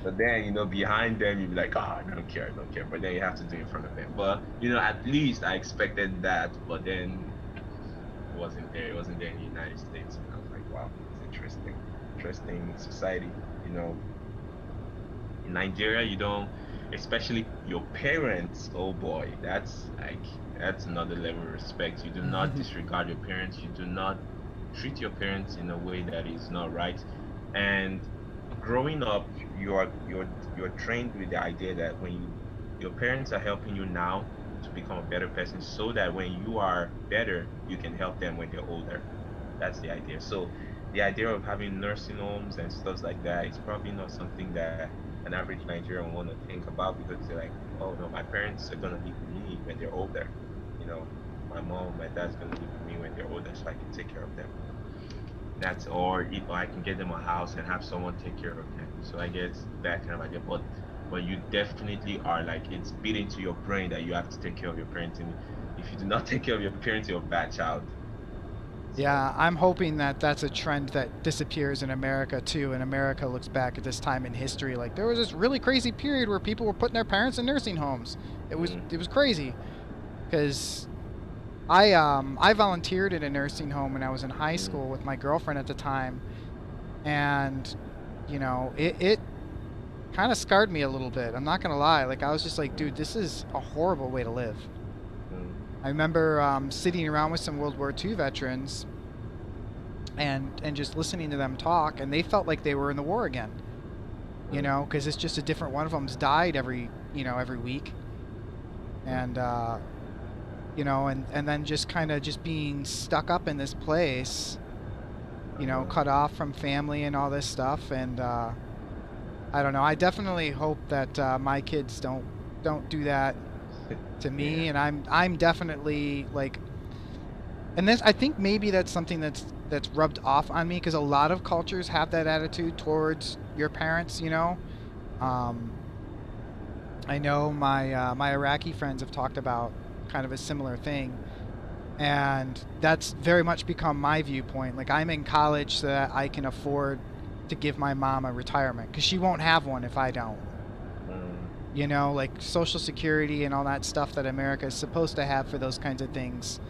But then, behind them, you'd be like, oh, I don't care, I don't care. But then you have to do it in front of them. But, at least I expected that. But then it wasn't there. It wasn't there in the United States. And I was like, wow, it's interesting. Interesting society. In Nigeria, you don't, especially your parents, oh boy, that's another level of respect. You do not disregard your parents. You do not treat your parents in a way that is not right. And growing up, you're trained with the idea that your parents are helping you now to become a better person so that when you are better, you can help them when they're older. That's the idea. So the idea of having nursing homes and stuff like that is probably not something that an average Nigerian want to think about because they're like, oh no, my parents are gonna live with me when they're older. You know, my mom, my dad's gonna live with me when they're older, so I can take care of them. That's or I can get them a house and have someone take care of them. So I guess that kind of idea. But but you definitely are like it's beat into your brain that you have to take care of your parenting. If you do not take care of your parents, you're a bad child. So, Yeah, I'm hoping that that's a trend that disappears in America too. And America looks back at this time in history like there was this really crazy period where people were putting their parents in nursing homes. It was mm, crazy because I volunteered at a nursing home when I was in high mm, school with my girlfriend at the time, and it kind of scarred me a little bit. I'm not gonna lie. Like I was just like, dude, mm, this is a horrible way to live. mm, I remember sitting around with some World War II veterans and just listening to them talk, and they felt like they were in the war again. mm, Because it's just a different one of them's died every week, mm, and and then just kind of just being stuck up in this place, uh-huh. cut off from family and all this stuff, and I don't know. I definitely hope that my kids don't do that to Yeah. me, and I'm definitely like, and this I think maybe that's something that's rubbed off on me because a lot of cultures have that attitude towards your parents. Um, I know my Iraqi friends have talked about kind of a similar thing, and that's very much become my viewpoint. Like I'm in college so that I can afford to give my mom a retirement because she won't have one if I don't. Mm, Like Social Security and all that stuff that America is supposed to have for those kinds of things.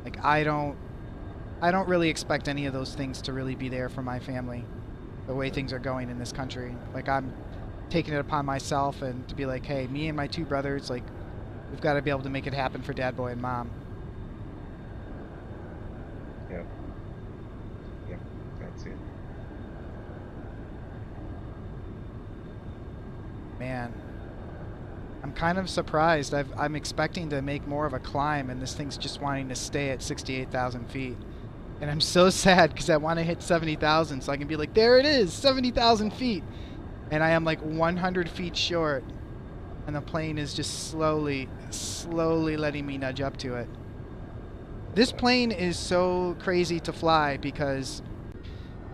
Like I don't really expect any of those things to really be there for my family. The way things are mm, going in this country, like I'm taking it upon myself and to be like, hey, me and my two brothers, like we've got to be able to make it happen for Dad, Boy, and Mom. yeah. Yeah. That's it. Man, I'm kind of surprised. I'm expecting to make more of a climb, and this thing's just wanting to stay at 68,000 feet. And I'm so sad because I want to hit 70,000 so I can be like, there it is, 70,000 feet. And I am like 100 feet short, and the plane is just slowly, slowly letting me nudge up to it. This plane is so crazy to fly because,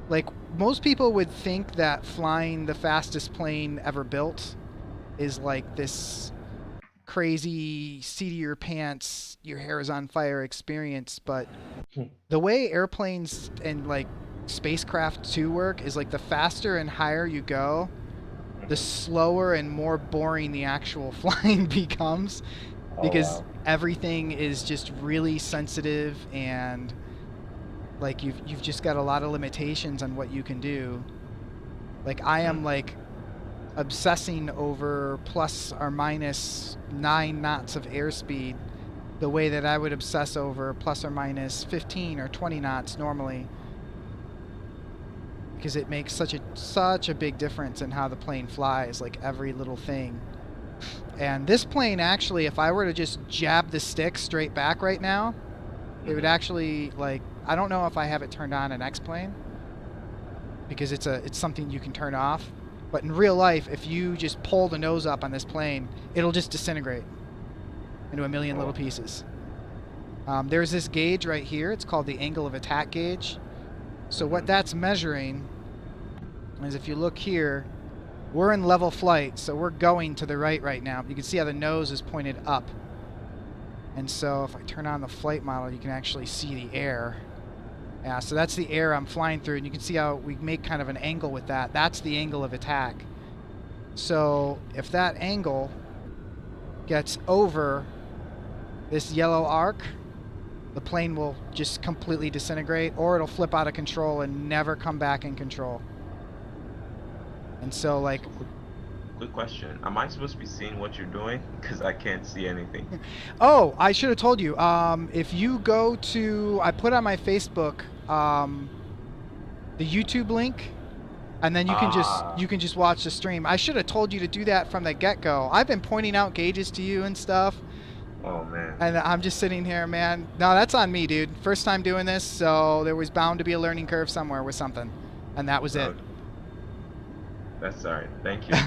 like, most people would think that flying the fastest plane ever built is like this crazy seat of your pants, your hair is on fire experience. But the way airplanes and like spacecraft too work is like the faster and higher you go, the Mhm. slower and more boring the actual flying becomes Oh because wow. everything is just really sensitive and like you've just got a lot of limitations on what you can do. Like I am Mm, like obsessing over plus or minus 9 knots of airspeed the way that I would obsess over plus or minus 15 or 20 knots normally because it makes such a big difference in how the plane flies, like every little thing. And this plane actually, if I were to just jab the stick straight back right now, it would mm-hmm. actually like I don't know if I have it turned on in X-plane because it's something you can turn off. But in real life, if you just pull the nose up on this plane, it'll just disintegrate into a million little Oh. pieces. There's this gauge right here. It's called the angle of attack gauge. So what Mm-hmm. that's measuring is if you look here, we're in level flight, so we're going to the right now. You can see how the nose is pointed up. And so if I turn on the flight model, you can actually see the air. Yeah, so that's the air I'm flying through, and you can see how we make kind of an angle with that. That's the angle of attack. So if that angle gets over this yellow arc, the plane will just completely disintegrate, or it'll flip out of control and never come back in control. And so, like, So quick question. Am I supposed to be seeing what you're doing? Because I can't see anything. oh, I should have told you. If you go to, I put on my Facebook the YouTube link, and then you Ah. can just watch the stream. I should have told you to do that from the get go. I've been pointing out gauges to you and stuff, Oh man. and I'm just sitting here, man. No, that's on me, dude. First time doing this, so there was bound to be a learning curve somewhere with something, and that was it. No, that's all right. Thank you.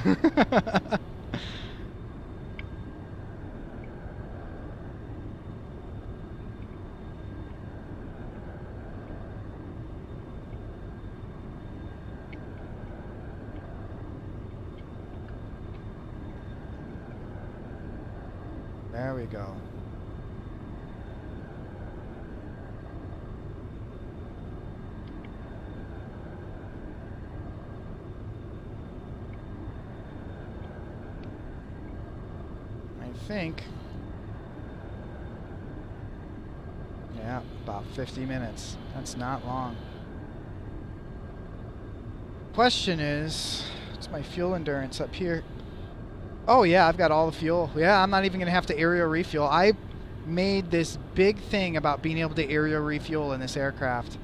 There we go. I think. Yeah, about 50 minutes. That's not long. Question is, what's my fuel endurance up here? Oh yeah, I've got all the fuel. Yeah, I'm not even gonna have to aerial refuel. I made this big thing about being able to aerial refuel in this aircraft.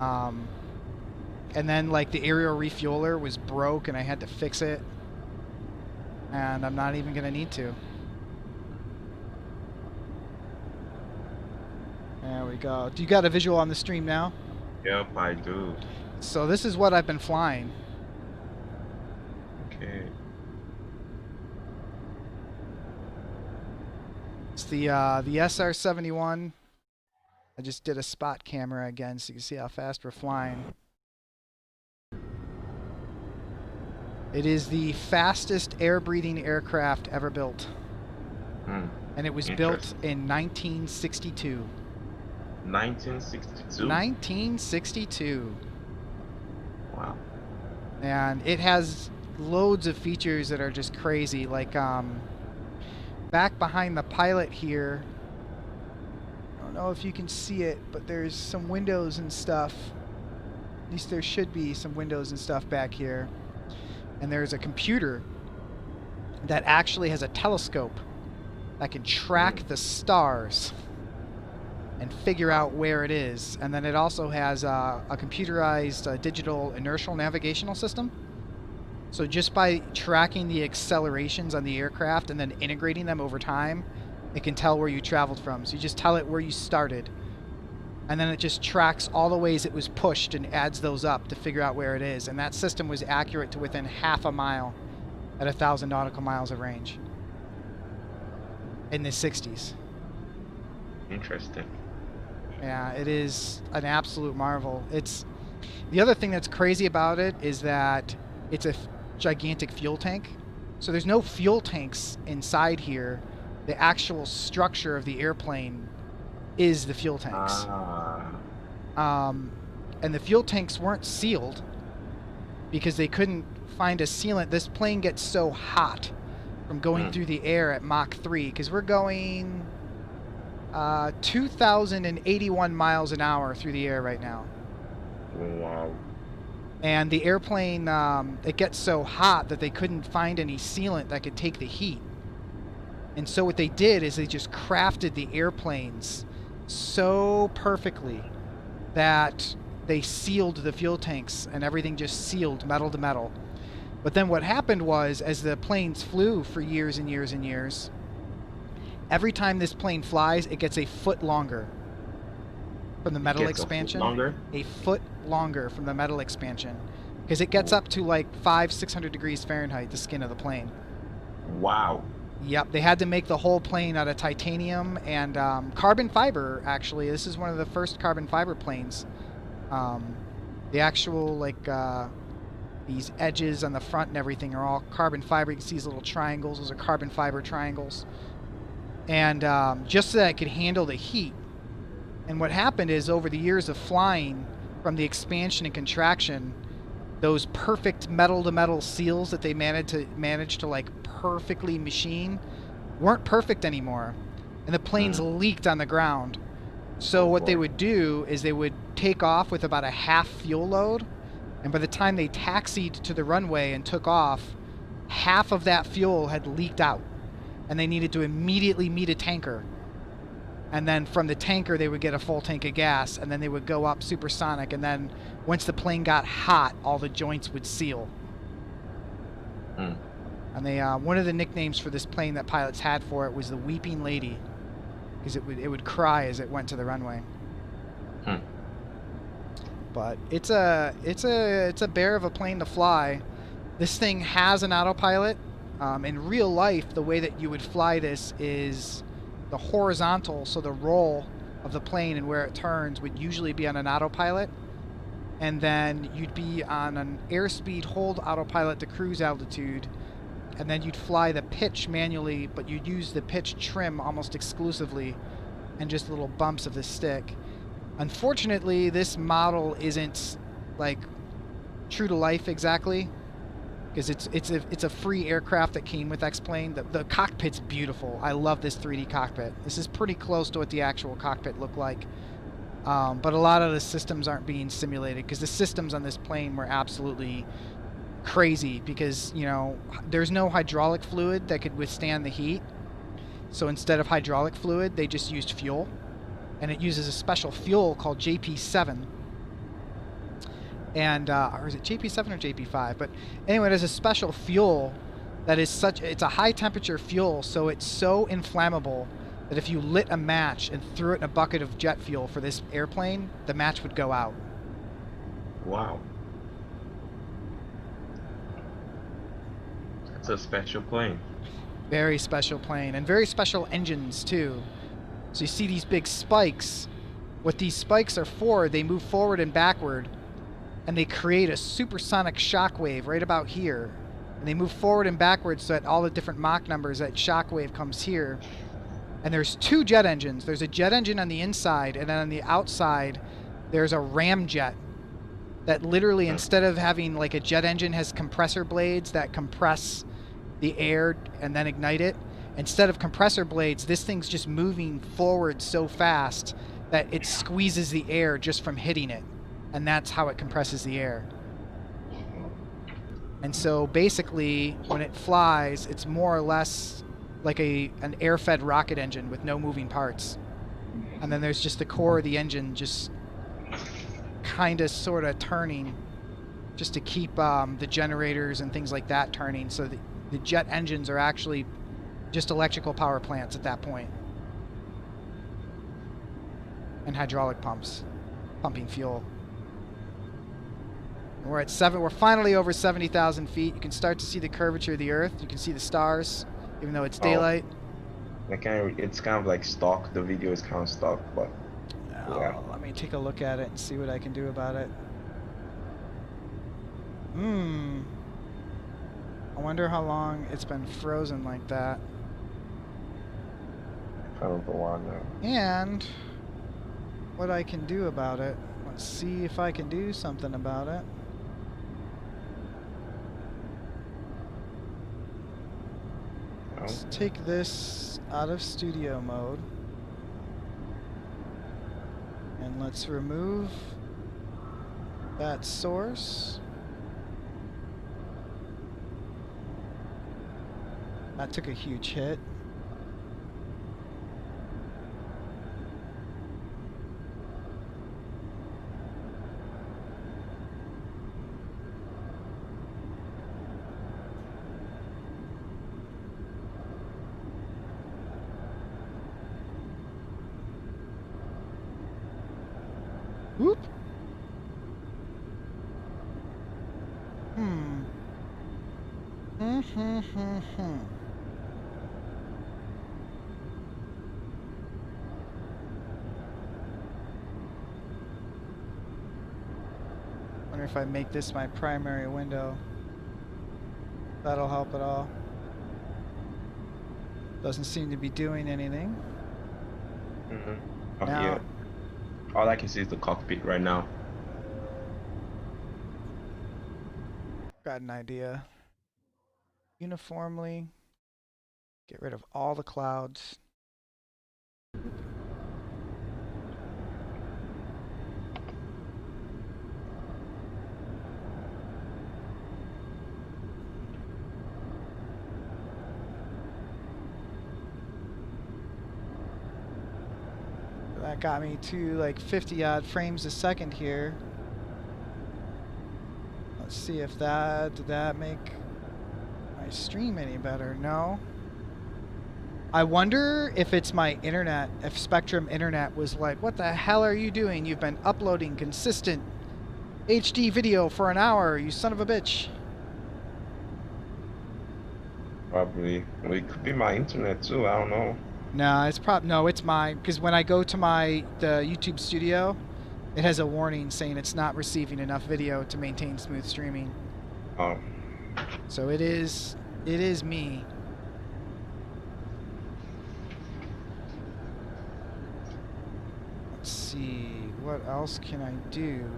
And then like the aerial refueler was broke and I had to fix it. And I'm not even gonna need to. There we go. Do you got a visual on the stream now? Yep, I do. So this is what I've been flying. Okay. It's the SR-71. I just did a spot camera again so you can see how fast we're flying. It is the fastest air-breathing aircraft ever built. And it was built in 1962. 1962? 1962. Wow. And it has loads of features that are just crazy. Like, back behind the pilot here, I don't know if you can see it, but there's some windows and stuff. At least there should be some windows and stuff back here. And there's a computer that actually has a telescope that can track the stars and figure out where it is. And then it also has a computerized digital inertial navigational system. So just by tracking the accelerations on the aircraft and then integrating them over time, it can tell where you traveled from. So you just tell it where you started. And then it just tracks all the ways it was pushed and adds those up to figure out where it is. And that system was accurate to within half a mile at 1,000 nautical miles of range in the 60s. Interesting. Yeah, it is an absolute marvel. It's the other thing that's crazy about it is that it's a gigantic fuel tank. So there's no fuel tanks inside here. The actual structure of the airplane is the fuel tanks. And the fuel tanks weren't sealed because they couldn't find a sealant. This plane gets so hot from going through the air at Mach 3 because we're going 2,081 miles an hour through the air right now. Wow. And the airplane, it gets so hot that they couldn't find any sealant that could take the heat. And so what they did is they just crafted the airplanes so perfectly that they sealed the fuel tanks and everything just sealed metal to metal. But then what happened was, as the planes flew for years and years and years, every time this plane flies, it gets a foot longer from the metal expansion. A foot longer from the metal expansion. Because it gets up to like 500-600 degrees Fahrenheit, the skin of the plane. Wow. Yep, they had to make the whole plane out of titanium and carbon fiber, actually. This is one of the first carbon fiber planes. The actual, like, these edges on the front and everything are all carbon fiber. You can see these little triangles. Those are carbon fiber triangles. And just so that it could handle the heat. And what happened is, over the years of flying, from the expansion and contraction, those perfect metal-to-metal seals that they managed to like perfectly machine weren't perfect anymore, and the planes leaked on the ground. So what they would do is they would take off with about a half fuel load, and by the time they taxied to the runway and took off, half of that fuel had leaked out, and they needed to immediately meet a tanker. And then from the tanker, they would get a full tank of gas, and then they would go up supersonic, and then once the plane got hot, all the joints would seal. And they one of the nicknames for this plane that pilots had for it was the Weeping Lady, because it would cry as it went to the runway. But it's a bear of a plane to fly. This thing has an autopilot. In real life, the way that you would fly this is the horizontal, so the roll of the plane and where it turns would usually be on an autopilot, and then you'd be on an airspeed hold autopilot to cruise altitude, and then you'd fly the pitch manually, but you'd use the pitch trim almost exclusively, and just little bumps of the stick. Unfortunately, this model isn't like true to life exactly, because it's a free aircraft that came with X-Plane. The cockpit's beautiful. I love this 3D cockpit. This is pretty close to what the actual cockpit looked like. But a lot of the systems aren't being simulated, because the systems on this plane were absolutely crazy, because, you know, there's no hydraulic fluid that could withstand the heat. So instead of hydraulic fluid, they just used fuel. And it uses a special fuel called JP7. And, or is it JP7 or JP5? But anyway, there's a special fuel that is it's a high temperature fuel, so it's so inflammable that if you lit a match and threw it in a bucket of jet fuel for this airplane, the match would go out. Wow. That's a special plane. Very special plane, and very special engines too. So you see these big spikes. What these spikes are for, they move forward and backward, and they create a supersonic shock wave right about here. And they move forward and backwards so at all the different Mach numbers, that shock wave comes here. And there's two jet engines. There's a jet engine on the inside, and then on the outside, there's a ramjet that literally, instead of having like a jet engine, has compressor blades that compress the air and then ignite it. Instead of compressor blades, this thing's just moving forward so fast that it squeezes the air just from hitting it. And that's how it compresses the air. And so basically, when it flies, it's more or less like an air-fed rocket engine with no moving parts. And then there's just the core of the engine just kind of sort of turning just to keep the generators and things like that turning. So the jet engines are actually just electrical power plants at that point. And hydraulic pumps, pumping fuel. And we're finally over 70,000 feet. You can start to see the curvature of the Earth. You can see the stars, even though it's daylight. It's kind of like stock. The video is kind of stock, but yeah. Let me take a look at it and see what I can do about it. I wonder how long it's been frozen like that. Kind of a while now. And what I can do about it. Let's see if I can do something about it. Let's take this out of studio mode. And let's remove that source. That took a huge hit. Whoop. Wonder if I make this my primary window. That'll help at all. Doesn't seem to be doing anything. Now, yeah. All I can see is the cockpit right now. Got an idea. Uniformly get rid of all the clouds. That got me to like 50 odd frames a second here. Let's see if did that make my stream any better? No. I wonder if it's my internet, if Spectrum internet was like, what the hell are you doing? You've been uploading consistent HD video for an hour, you son of a bitch. Probably. Well, it could be my internet too, I don't know. No, it's mine, because when I go to the YouTube studio, it has a warning saying it's not receiving enough video to maintain smooth streaming. Oh. So it is It is me. Let's see, what else can I do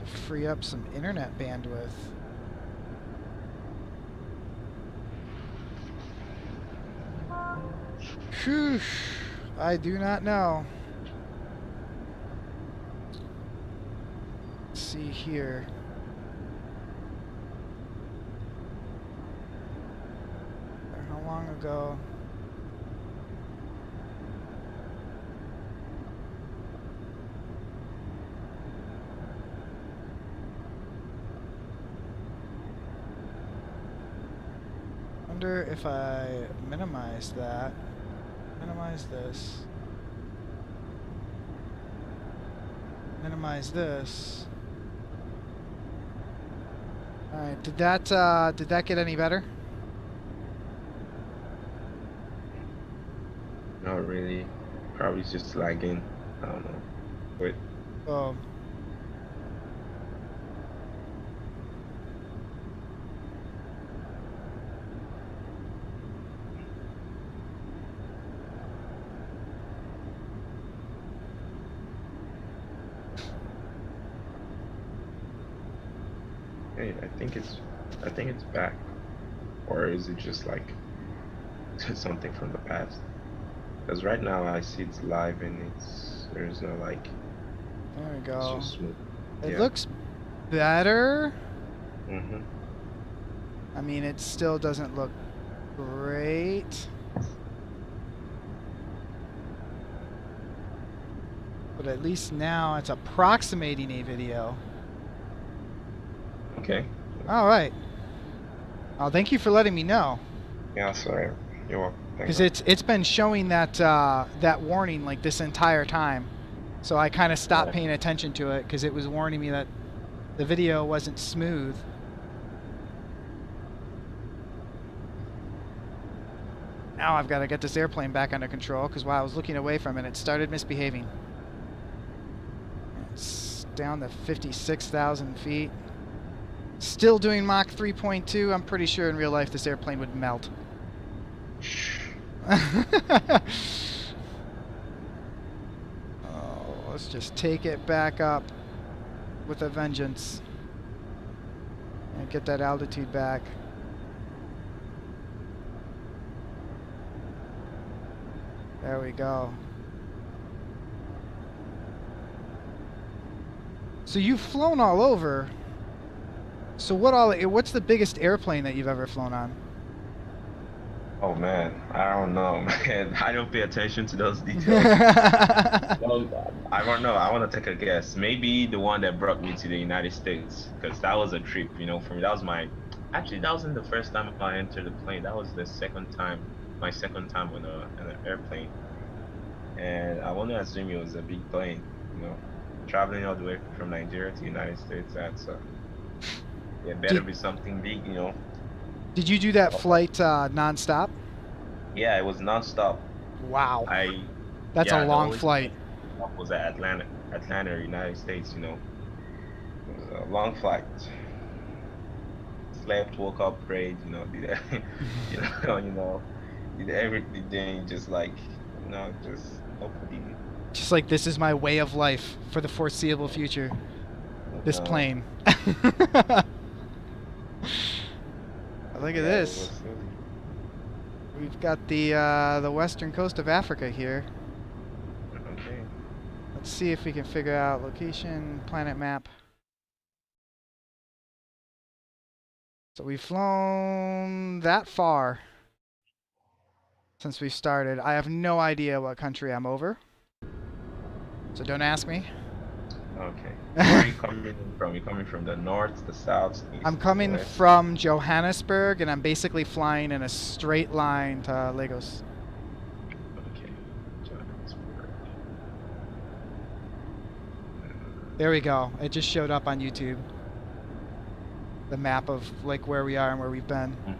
to free up some internet bandwidth? Whew, I do not know. Let's see here. How long ago? Wonder if I minimize that. Minimize this. Minimize this. All right. Did that get any better? Not really. Probably just lagging. I don't know. Wait. Oh. Hey, I think it's back. Or is it just like something from the past? Because right now I see it's live and there's no like. There we It's go. just smooth. It Yeah. looks better. Mhm. I mean, it still doesn't look great. But at least now it's approximating a video. Okay. All right. Oh, thank you for letting me know. Yeah. Sorry. You're welcome. Thanks. Because it's been showing that that warning like this entire time. So I kind of stopped Yeah. paying attention to it because it was warning me that the video wasn't smooth. Now I've got to get this airplane back under control because while I was looking away from it, it started misbehaving. It's down to 56,000 feet. Still doing Mach 3.2. I'm pretty sure in real life this airplane would melt. Oh, let's just take it back up with a vengeance and get that altitude back. There we go. So you've flown all over. So what's the biggest airplane that you've ever flown on? Oh man, I don't know, man. I don't pay attention to those details. Well, I don't know. I want to take a guess. Maybe the one that brought me to the United States, because that was a trip, for me. That was actually, that wasn't the first time I entered the plane. That was the second time, my second time on an airplane. And I want to assume it was a big plane, traveling all the way from Nigeria to the United States. It better be something big, Did you do that flight nonstop? Yeah, it was nonstop. Wow. That's Yeah, a long flight. Was at Atlanta, United States. It was a long flight. Slept, woke up, prayed. Did did everything just like, just hopefully. Just like this is my way of life for the foreseeable future. This plane. Look at this. We've got the western coast of Africa here. Okay. Let's see if we can figure out location, planet map. So we've flown that far since we started. I have no idea what country I'm over. So don't ask me. Okay. Where are you coming from? You coming from the north, the south, east? I'm coming from Johannesburg, and I'm basically flying in a straight line to Lagos. Okay. Johannesburg. There we go. It just showed up on YouTube. The map of like where we are and where we've been. Mm-hmm.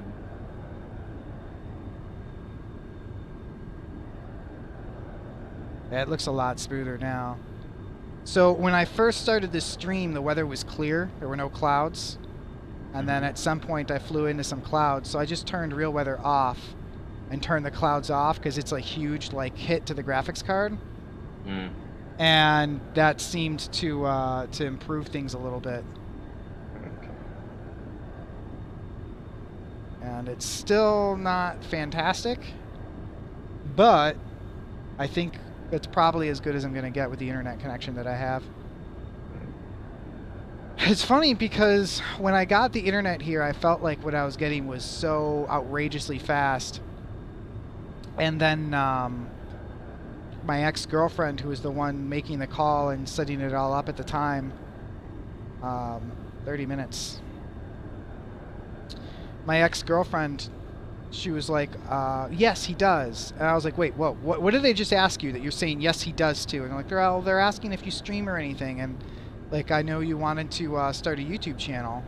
Yeah, it looks a lot smoother now. So when I first started this stream, the weather was clear. There were no clouds. And then at some point I flew into some clouds, so I just turned real weather off and turned the clouds off because it's a huge like hit to the graphics card. Mm. And that seemed to improve things a little bit. Okay. And it's still not fantastic, but I think it's probably as good as I'm going to get with the internet connection that I have. It's funny because when I got the internet here, I felt like what I was getting was so outrageously fast. And then my ex-girlfriend, who was the one making the call and setting it all up at the time, 30 minutes. My ex-girlfriend, she was like, yes, he does. And I was like, wait, whoa, what did they just ask you that you're saying yes, he does to? And they're like, they're asking if you stream or anything. And like, I know you wanted to start a YouTube channel.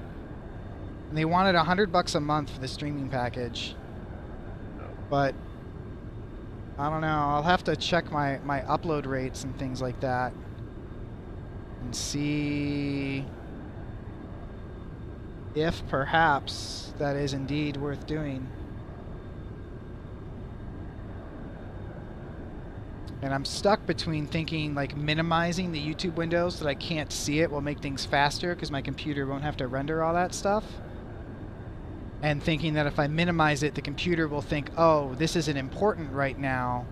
And they wanted $100 a month for the streaming package. But I don't know. I'll have to check my upload rates and things like that and see if perhaps that is indeed worth doing. And I'm stuck between thinking like minimizing the YouTube windows so that I can't see it will make things faster because my computer won't have to render all that stuff. And thinking that if I minimize it, the computer will think, oh, this isn't important right now.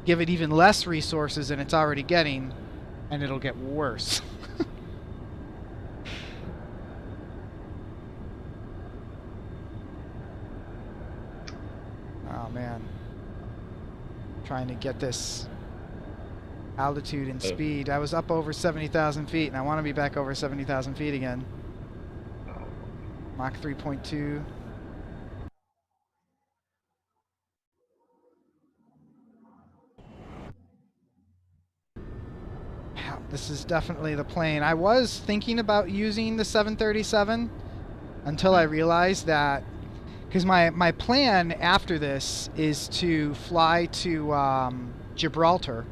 Give it even less resources than it's already getting, and it'll get worse. Oh, man. Trying to get this altitude and speed. I was up over 70,000 feet, and I want to be back over 70,000 feet again. Mach 3.2. This is definitely the plane. I was thinking about using the 737 until I realized that, because my plan after this is to fly to Gibraltar,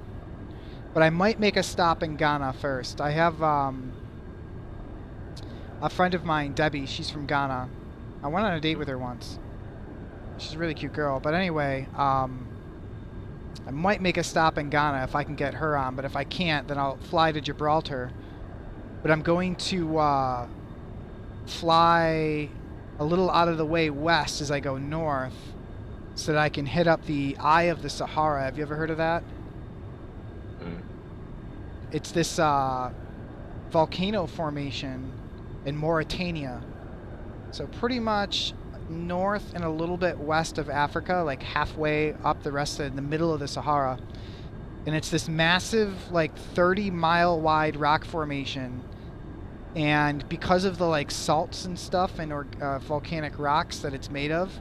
but I might make a stop in Ghana first. I have a friend of mine, Debbie, she's from Ghana. I went on a date with her once. She's a really cute girl. But anyway, I might make a stop in Ghana if I can get her on, but if I can't, then I'll fly to Gibraltar. But I'm going to fly a little out of the way west as I go north so that I can hit up the Eye of the Sahara. Have you ever heard of that? Mm. It's this volcano formation in Mauritania. So pretty much north and a little bit west of Africa, like halfway up the rest of the middle of the Sahara. And it's this massive, like 30-mile wide rock formation. And because of the like salts and stuff and volcanic rocks that it's made of,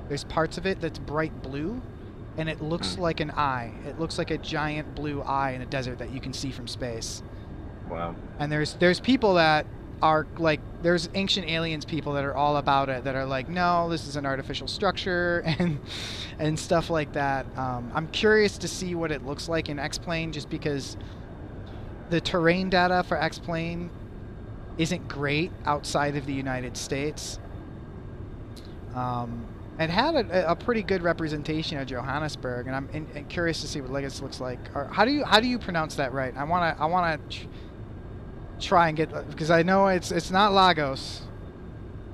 there's parts of it that's bright blue, and it looks like an eye. It looks like a giant blue eye in a desert that you can see from space. Wow. And there's people that are like, there's ancient aliens people that are all about it, that are like, no, this is an artificial structure and stuff like that. I'm curious to see what it looks like in X-Plane, just because the terrain data for X-Plane isn't great outside of the United States. It had a pretty good representation of Johannesburg, and I'm curious to see what Lagos looks like. Or how do you pronounce that right? I wanna try and get, because I know it's not Lagos.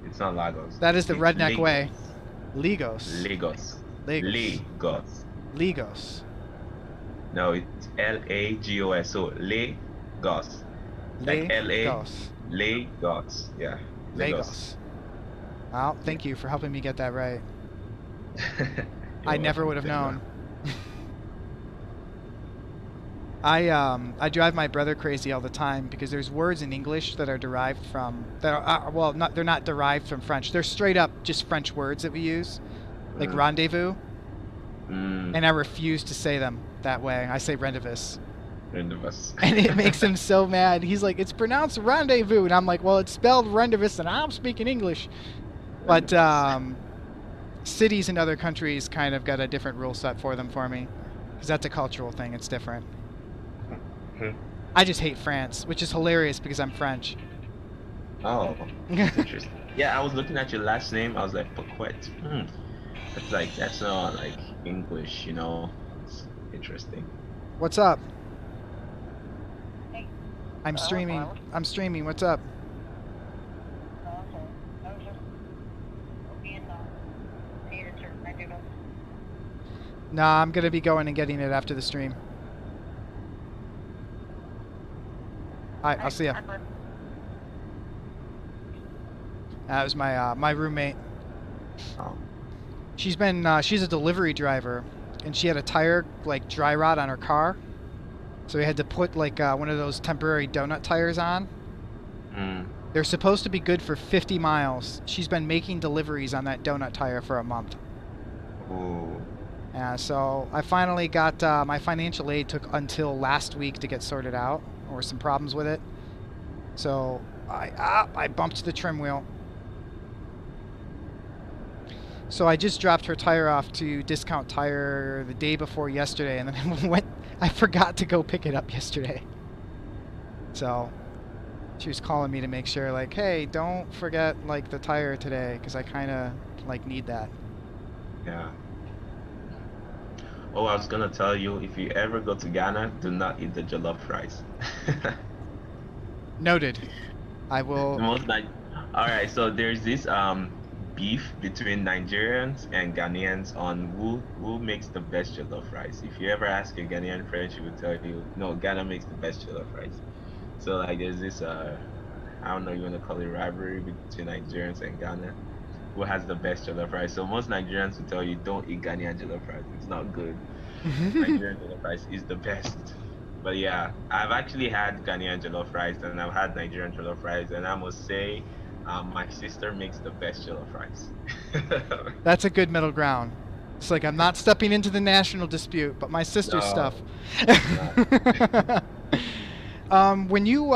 It's not Lagos. That is the It's redneck Lagos. way. Lagos. Lagos. Lagos. Lagos. Lagos. No, it's Lagos. So Lagos. Like LA. Lagos. Lagos. Yeah. Lagos. Well, thank you for helping me get that right. I You're never welcome. would have known. I drive my brother crazy all the time because there's words in English that are derived from, they're not derived from French. They're straight up just French words that we use, like rendezvous. And I refuse to say them that way. I say rendezvous. Rendezvous. And it makes him so mad. He's like, it's pronounced rendezvous. And I'm like, well, it's spelled rendezvous and I'm speaking English. But cities in other countries kind of got a different rule set for them for me. Because that's a cultural thing. It's different. I just hate France, which is hilarious because I'm French. Oh, that's interesting. Yeah, I was looking at your last name. I was like, Paquette. That's not like English, you know. It's interesting. What's up? Hey, I'm streaming. flowers. I'm streaming. What's up? Oh, okay. I was just being needed to remind you of. Nah, I'm gonna be going and getting it after the stream. All right, I'll see ya. That was my roommate. Oh. She's a delivery driver, and she had a tire like dry rot on her car, so we had to put like one of those temporary donut tires on. Mm. They're supposed to be good for 50 miles. She's been making deliveries on that donut tire for a month. Ooh. Yeah, so I finally got my financial aid took until last week to get sorted out. There were some problems with it, so I bumped the trim wheel. So I just dropped her tire off to Discount Tire the day before yesterday, and then I forgot to go pick it up yesterday. So she was calling me to make sure, like, hey, don't forget like the tire today, because I kind of like need that. Yeah. Oh, I was gonna tell you, if you ever go to Ghana, do not eat the jollof rice. Noted. I The will. most like, all right. So there's this beef between Nigerians and Ghanaians on who makes the best jollof rice. If you ever ask a Ghanaian friend, she will tell you, no, Ghana makes the best jollof rice. So like there's this I don't know, you want to call it rivalry between Nigerians and Ghana, who has the best jollof rice. So most Nigerians will tell you, don't eat Ghanaian jollof rice. It's not good. Nigerian jollof rice is the best. But yeah, I've actually had Ghanaian jollof rice and I've had Nigerian jollof rice, and I must say, my sister makes the best jollof rice. That's a good middle ground. It's like I'm not stepping into the national dispute, but my sister's stuff. No, no, When you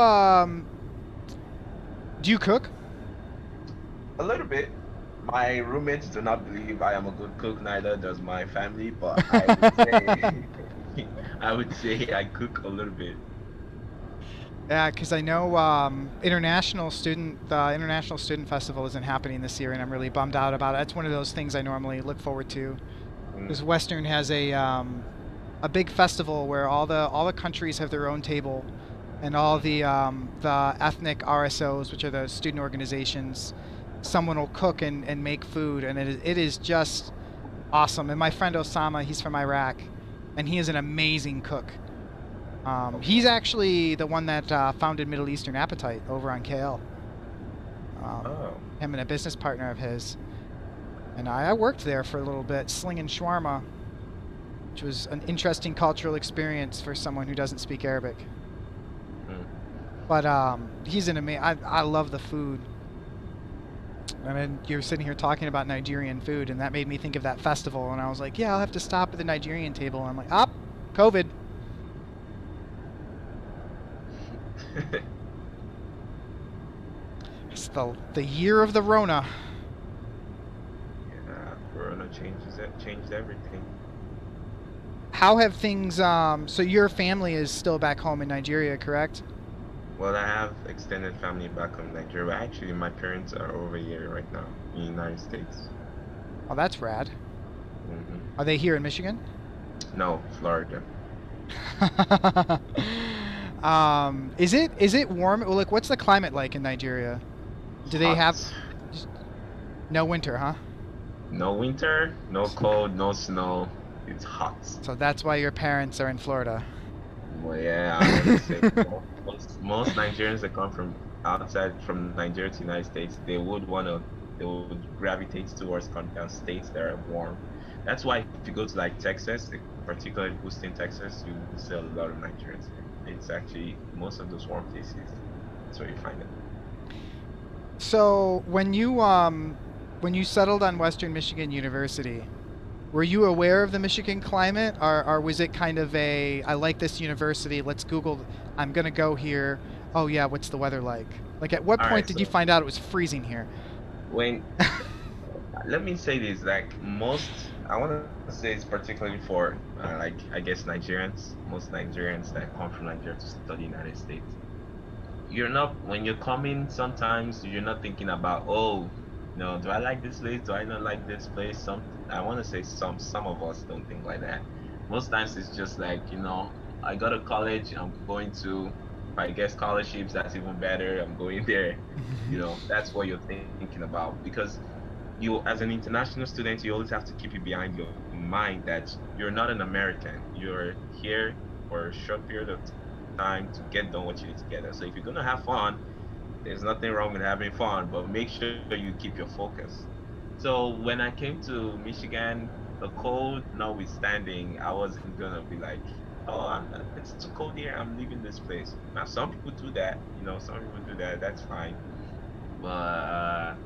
do you cook? a little bit. My roommates do not believe I am a good cook, neither does my family, but I would say I would say I cook a little bit. Yeah, because I know the International Student Festival isn't happening this year, and I'm really bummed out about it. It's one of those things I normally look forward to. Because Mm, Western has a big festival where all the countries have their own table, and all the ethnic RSOs, which are the student organizations, someone will cook and make food, and it is just awesome. And my friend Osama, he's from Iraq, and he is an amazing cook. He's okay. actually the one that founded Middle Eastern Appetite over on KL. Oh. Him and a business partner of his. And I worked there for a little bit, slinging shawarma, which was an interesting cultural experience for someone who doesn't speak Arabic. Mm. But he's an amazing. I love the food. And then you're sitting here talking about Nigerian food, and that made me think of that festival. And I was like, yeah, I'll have to stop at the Nigerian table. And I'm like, COVID. It's the year of the Rona. Yeah, Corona changed everything. How have things? So your family is still back home in Nigeria, correct? Well, I have extended family back home in Nigeria, but actually my parents are over here right now in the United States. Oh, that's rad. Hmm. Are they here in Michigan? No, Florida. Is it warm? Well, like, what's the climate like in Nigeria? Do they have Hot. just no winter, huh? No winter, no cold, no snow. It's hot. So that's why your parents are in Florida. Well, yeah, I want to say most Nigerians that come from outside from Nigeria to the United States, they would gravitate towards states that are warm. That's why if you go to like Texas, like, particularly Houston, Texas, you will see a lot of Nigerians there. It's actually most of those warm places. That's where you find it. So when you settled on Western Michigan University, were you aware of the Michigan climate, or was it kind of a I like this university, let's Google, I'm gonna go here. Oh yeah, what's the weather like? Like at what All point right, did you so find out it was freezing here? when let me say this, like most, I want to say it's particularly for like I guess Nigerians, most Nigerians that come from Nigeria to study United States. you're not when you're coming. Sometimes you're not thinking about, oh, no, do I like this place? Do I not like this place? I want to say some of us don't think like that. Most times it's just like, I go to college. I'm going to. If I get scholarships, that's even better. I'm going there. That's what you're thinking about because you, as an international student, you always have to keep it behind your mind that you're not an American. You're here for a short period of time to get done what you need to get done. So if you're gonna have fun, there's nothing wrong with having fun, but make sure you keep your focus. So when I came to Michigan, the cold notwithstanding, I wasn't gonna be like, oh, it's too cold here, I'm leaving this place. Now some people do that, some people do that. That's fine, but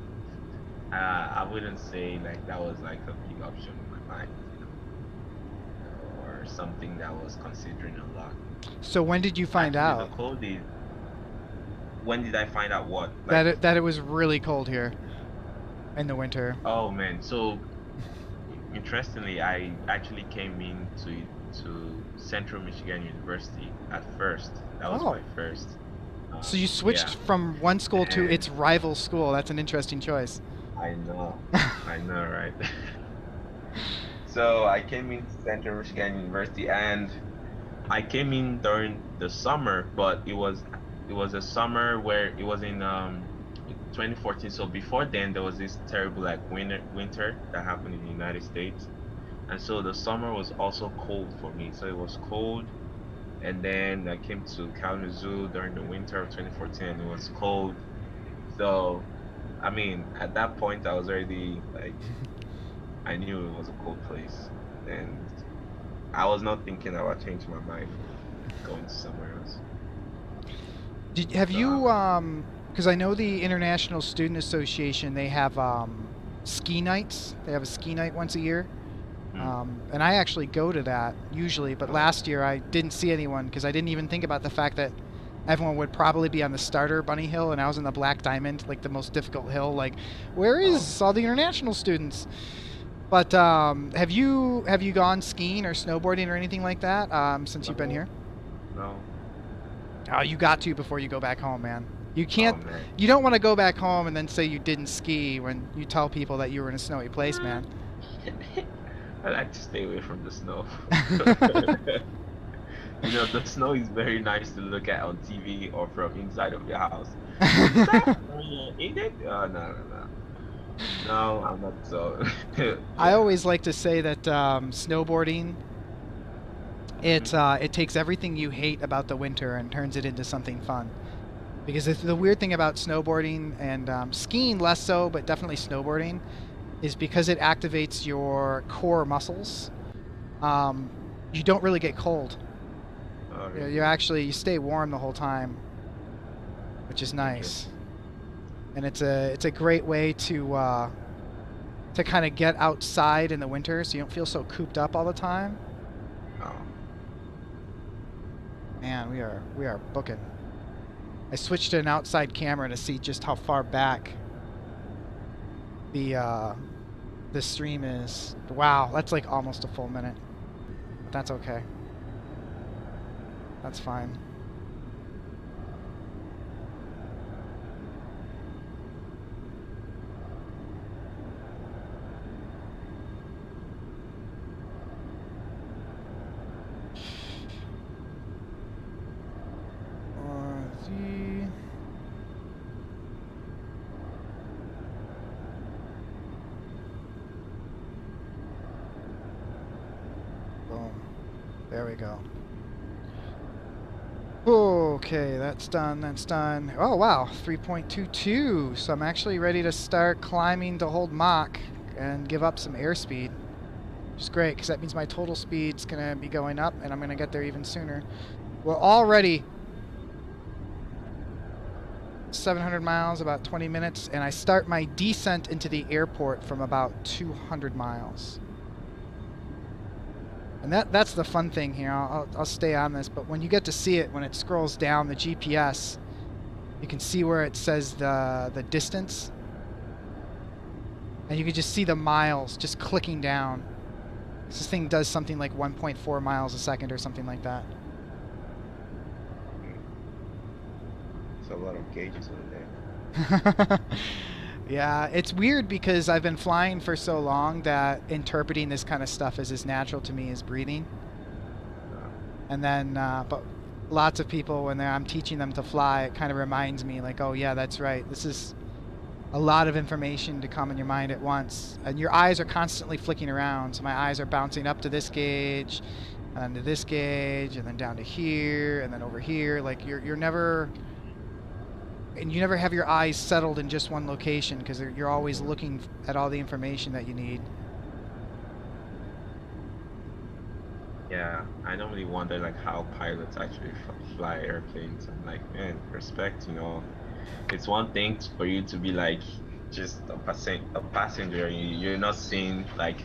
I wouldn't say like that was like a big option in my mind, or something that I was considering a lot. So when did you find Actually, out the cold is. When did I find out what? that Like, that it was really cold here in the winter? oh man. So interestingly, I actually came to Central Michigan University at first. That was Oh, my first. so you switched Yeah, from one school to and its rival school. That's an interesting choice. I know, right? So I came into Central Michigan University, and I came in during the summer, but it was a summer where it was in 2014. So before then, there was this terrible like winter that happened in the United States, and so the summer was also cold for me. So it was cold, and then I came to Kalamazoo during the winter of 2014, and it was cold. So I mean, at that point, I was already like, I knew it was a cold place, and I was not thinking about changing my mind for going to somewhere else. Have So you because I know the International Student Association, they have ski nights. They have a ski night once a year. mm, And I actually go to that usually, but oh, last year I didn't see anyone because I didn't even think about the fact that everyone would probably be on the starter bunny hill and I was in the Black Diamond, like the most difficult hill. Like, where oh, is all the international students? But have you gone skiing or snowboarding or anything like that since you've been no, here? no, Oh, you got to before you go back home, man. You oh can't. man. You don't want to go back home and then say you didn't ski when you tell people that you were in a snowy place, man. I like to stay away from the snow. The snow is very nice to look at on TV or from inside of your house. Is that in it? Oh, no, no, no. No, I'm not so. I Yeah. always like to say that snowboarding Hmm. it takes everything you hate about the winter and turns it into something fun. Because the weird thing about snowboarding and skiing less so, but definitely snowboarding, is because it activates your core muscles. Um, you don't really get cold. Oh, You really? actually you stay warm the whole time, which is nice. Interesting. And it's a great way to kind of get outside in the winter, so you don't feel so cooped up all the time. Oh, Man, we are booking. I switched to an outside camera to see just how far back the uh, the stream is. Wow, that's like almost a full minute. But that's okay. That's fine. The boom. There we go. Okay, that's done. That's done. Oh wow, 3.22. So I'm actually ready to start climbing to hold Mach and give up some airspeed, which is great because that means my total speed's gonna be going up, and I'm gonna get there even sooner. We're already 700 miles, about 20 minutes, and I start my descent into the airport from about 200 miles. And that's the fun thing here. I'll stay on this, but when you get to see it, when it scrolls down the GPS, you can see where it says the distance, and you can just see the miles just clicking down. This thing does something like 1.4 miles a second or something like that. a lot of gauges on there. Yeah, it's weird because I've been flying for so long that interpreting this kind of stuff is as natural to me as breathing. Uh, And then, but lots of people, when I'm teaching them to fly, it kind of reminds me, like, oh, yeah, that's right. This is a lot of information to come in your mind at once. And your eyes are constantly flicking around. So my eyes are bouncing up to this gauge, and then to this gauge, and then down to here, and then over here. Like, you're never. And you never have your eyes settled in just one location because you're always mhm. looking at all the information that you need. Yeah, I normally wonder like how pilots actually fly airplanes. I'm like, man, respect, you know. It's one thing for you to be like just a passenger. You're not seeing like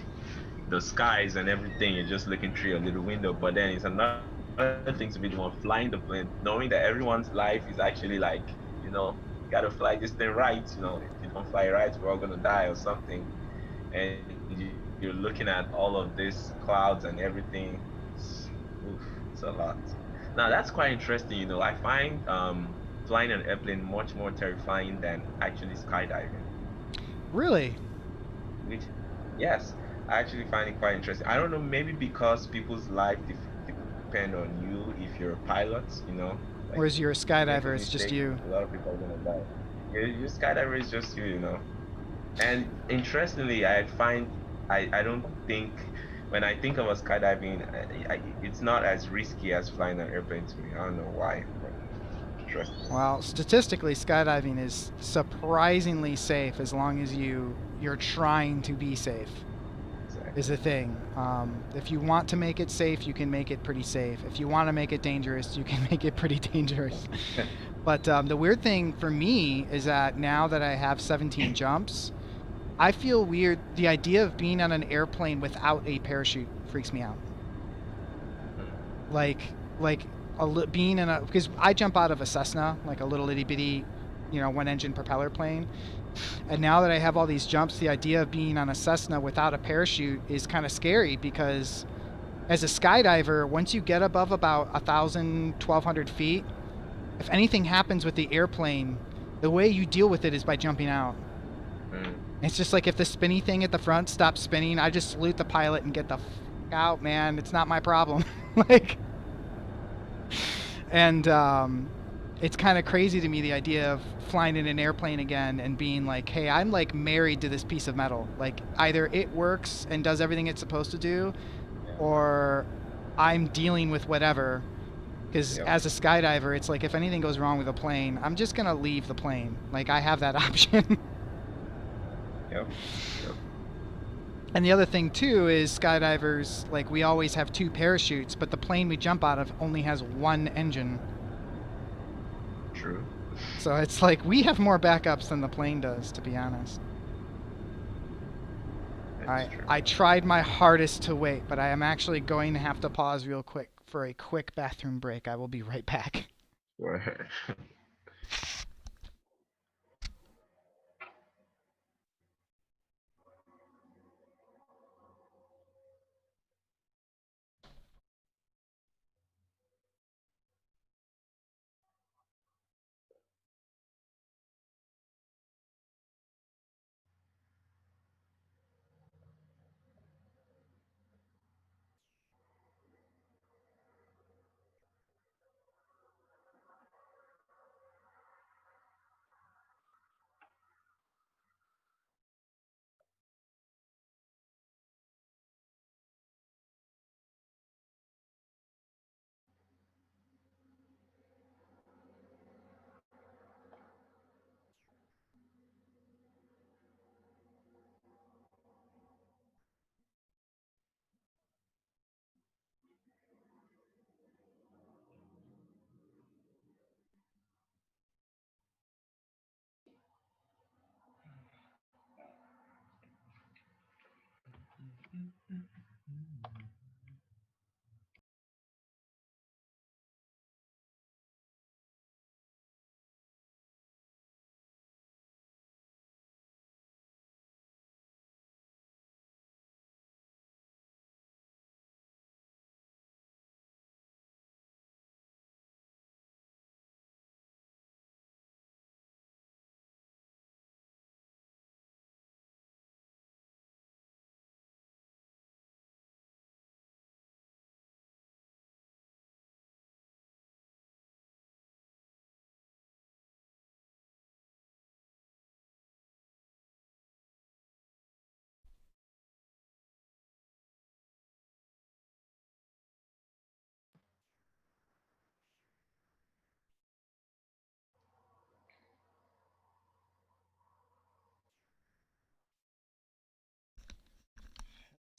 the skies and everything. You're just looking through your little window. But then it's another thing to be the one flying the plane, knowing that everyone's life is actually like, you know, you gotta fly this thing right. You know, if you don't fly right, we're all gonna die or something. And you're looking at all of these clouds and everything. It's, oof, it's a lot. Now that's quite interesting. You know, I find flying an airplane much more terrifying than actually skydiving. Really? Which, yes, I actually find it quite interesting. I don't know, maybe because people's life depend on you if you're a pilot. You know, like Whereas you're a you make a skydiver, it's just mistake, you. a lot of people are gonna die. Your skydiver is just you, you know. And interestingly, I find I don't think when I think of a skydiving, it's not as risky as flying an airplane to me. I don't know why, but interesting. Well, statistically, skydiving is surprisingly safe as long as you're trying to be safe. Is Exactly. the thing. If you want to make it safe, you can make it pretty safe. If you want to make it dangerous, you can make it pretty dangerous. But the weird thing for me is that now that I have 17 jumps, I feel weird. The idea of being on an airplane without a parachute freaks me out. Hmm. Like, like being in a, because I jump out of a Cessna, like a little itty bitty, one engine propeller plane. And now that I have all these jumps, the idea of being on a Cessna without a parachute is kind of scary because as a skydiver, once you get above about 1,000, 1,200 feet, if anything happens with the airplane, the way you deal with it is by jumping out. Hmm. It's just like if the spinny thing at the front stops spinning, I just salute the pilot and get the out, man. It's not my problem. like, and it's kind of crazy to me the idea of flying in an airplane again and being like, hey, I'm like married to this piece of metal. Like either it works and does everything it's supposed to do, Yeah. or I'm dealing with whatever. Because Yep. as a skydiver, it's like if anything goes wrong with a plane, I'm just gonna leave the plane. Like I have that option. Yep. Yep. And the other thing too is skydivers, like we always have two parachutes, but the plane we jump out of only has one engine. True. So it's like we have more backups than the plane does, to be honest. That's true. I tried my hardest to wait, but I am actually going to have to pause real quick for a quick bathroom break. I will be right back. Right.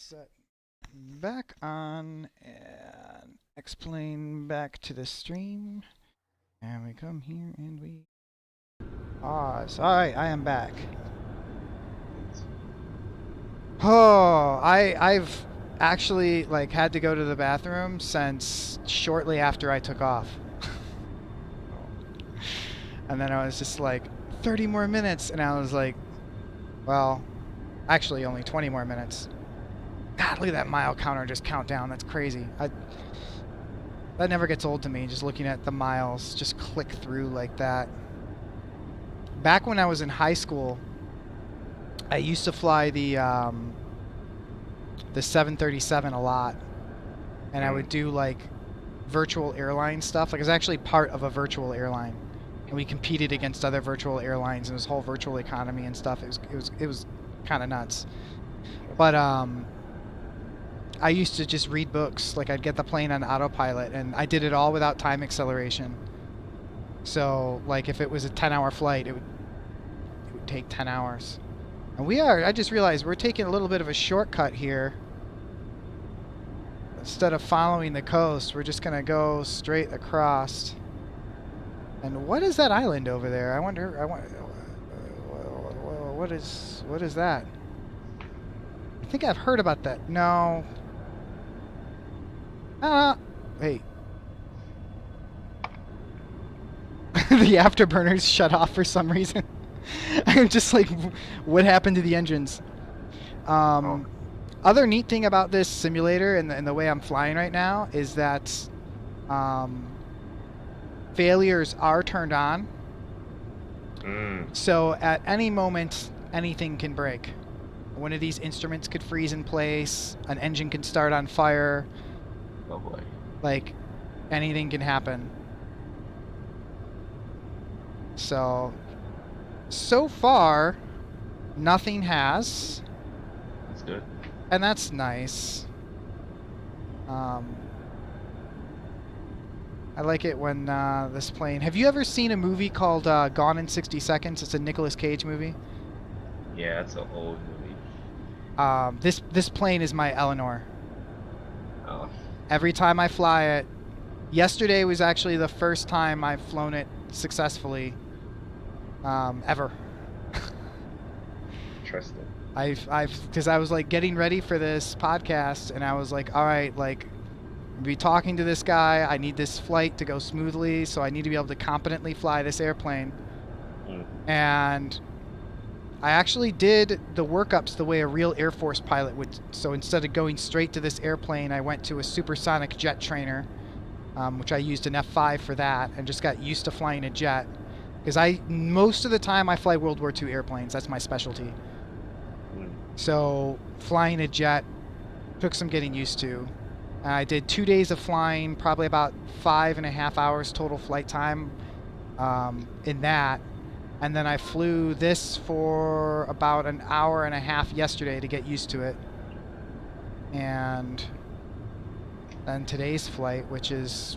set back on and X-plane back to the stream. And we come here and we pause. Alright, I am back. Oh, I've actually like had to go to the bathroom since shortly after I took off. And then I was just like 30 more minutes and I was like, well, actually only 20 more minutes. God, look at that mile counter just count down. That's crazy. That never gets old to me, just looking at the miles just click through like that. Back when I was in high school, I used to fly the 737 a lot, and I would do like virtual airline stuff. Like I was actually part of a virtual airline, and we competed against other virtual airlines and this whole virtual economy and stuff. It was kind of nuts. But I used to just read books. Like I'd get the plane on autopilot, and I did it all without time acceleration. So like if it was a 10-hour flight, it would take 10 hours. And I just realized we're taking a little bit of a shortcut here. Instead of following the coast, we're just gonna go straight across. And what is that island over there? I wonder, what is that? I think I've heard about that. No. Wait. The afterburners shut off for some reason. I'm just like, what happened to the engines? Other neat thing about this simulator and the way I'm flying right now is that failures are turned on. So at any moment, anything can break. One of these instruments could freeze in place. An engine could start on fire. Oh boy. Like, anything can happen. So far, nothing has. That's good. And that's nice. I like it when this plane... Have you ever seen a movie called Gone in 60 Seconds? It's a Nicolas Cage movie. Yeah, it's an old movie. This plane is my Eleanor. Oh. Every time I fly it... Yesterday was actually the first time I've flown it successfully. Ever. Interesting. Because I was like getting ready for this podcast, and I was like, all right, like, be talking to this guy. I need this flight to go smoothly, so I need to be able to competently fly this airplane. And I actually did the workups the way a real Air Force pilot would. So instead of going straight to this airplane, I went to a supersonic jet trainer, which I used an F5 for that, and just got used to flying a jet. Because most of the time I fly World War II airplanes. That's my specialty. So flying a jet took some getting used to. I did 2 days of flying, probably about 5.5 hours total flight time in that. And then I flew this for about an hour and a half yesterday to get used to it. And then today's flight, which is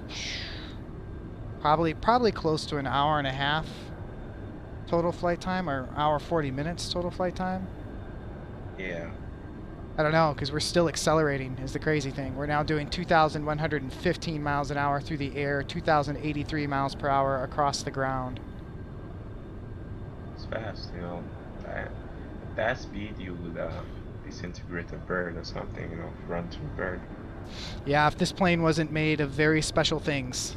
probably close to an hour and a half total flight time, or hour 40 minutes total flight time. Yeah. I don't know, because we're still accelerating is the crazy thing. We're now doing 2,115 miles an hour through the air, 2,083 miles per hour across the ground. It's fast, you know. At that speed, you would disintegrate a bird or something, you know, run to a bird. Yeah, if this plane wasn't made of very special things.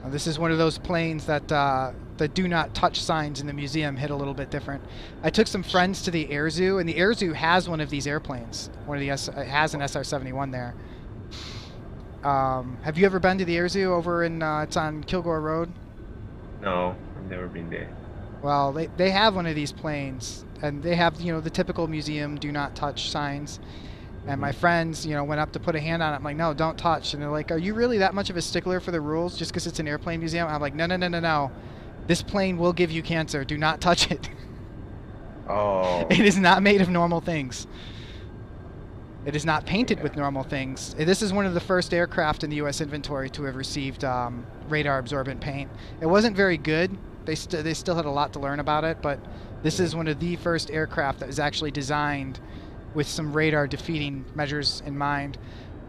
This is one of those planes that the do not touch signs in the museum hit a little bit different. I took some friends to the Air Zoo, and the Air Zoo has one of these airplanes. It has an SR-71 there. Have you ever been to the Air Zoo over in, it's on Kilgore Road? No, I've never been there. Well, they have one of these planes, and they have, you know, the typical museum do not touch signs. And my friends, you know, went up to put a hand on it. I'm like, no, don't touch. And they're like, are you really that much of a stickler for the rules just because it's an airplane museum? I'm like, no. This plane will give you cancer. Do not touch it. Oh. It is not made of normal things. It is not painted with normal things. This is one of the first aircraft in the U.S. inventory to have received radar-absorbent paint. It wasn't very good. They still had a lot to learn about it, but this is one of the first aircraft that was actually designed with some radar defeating measures in mind.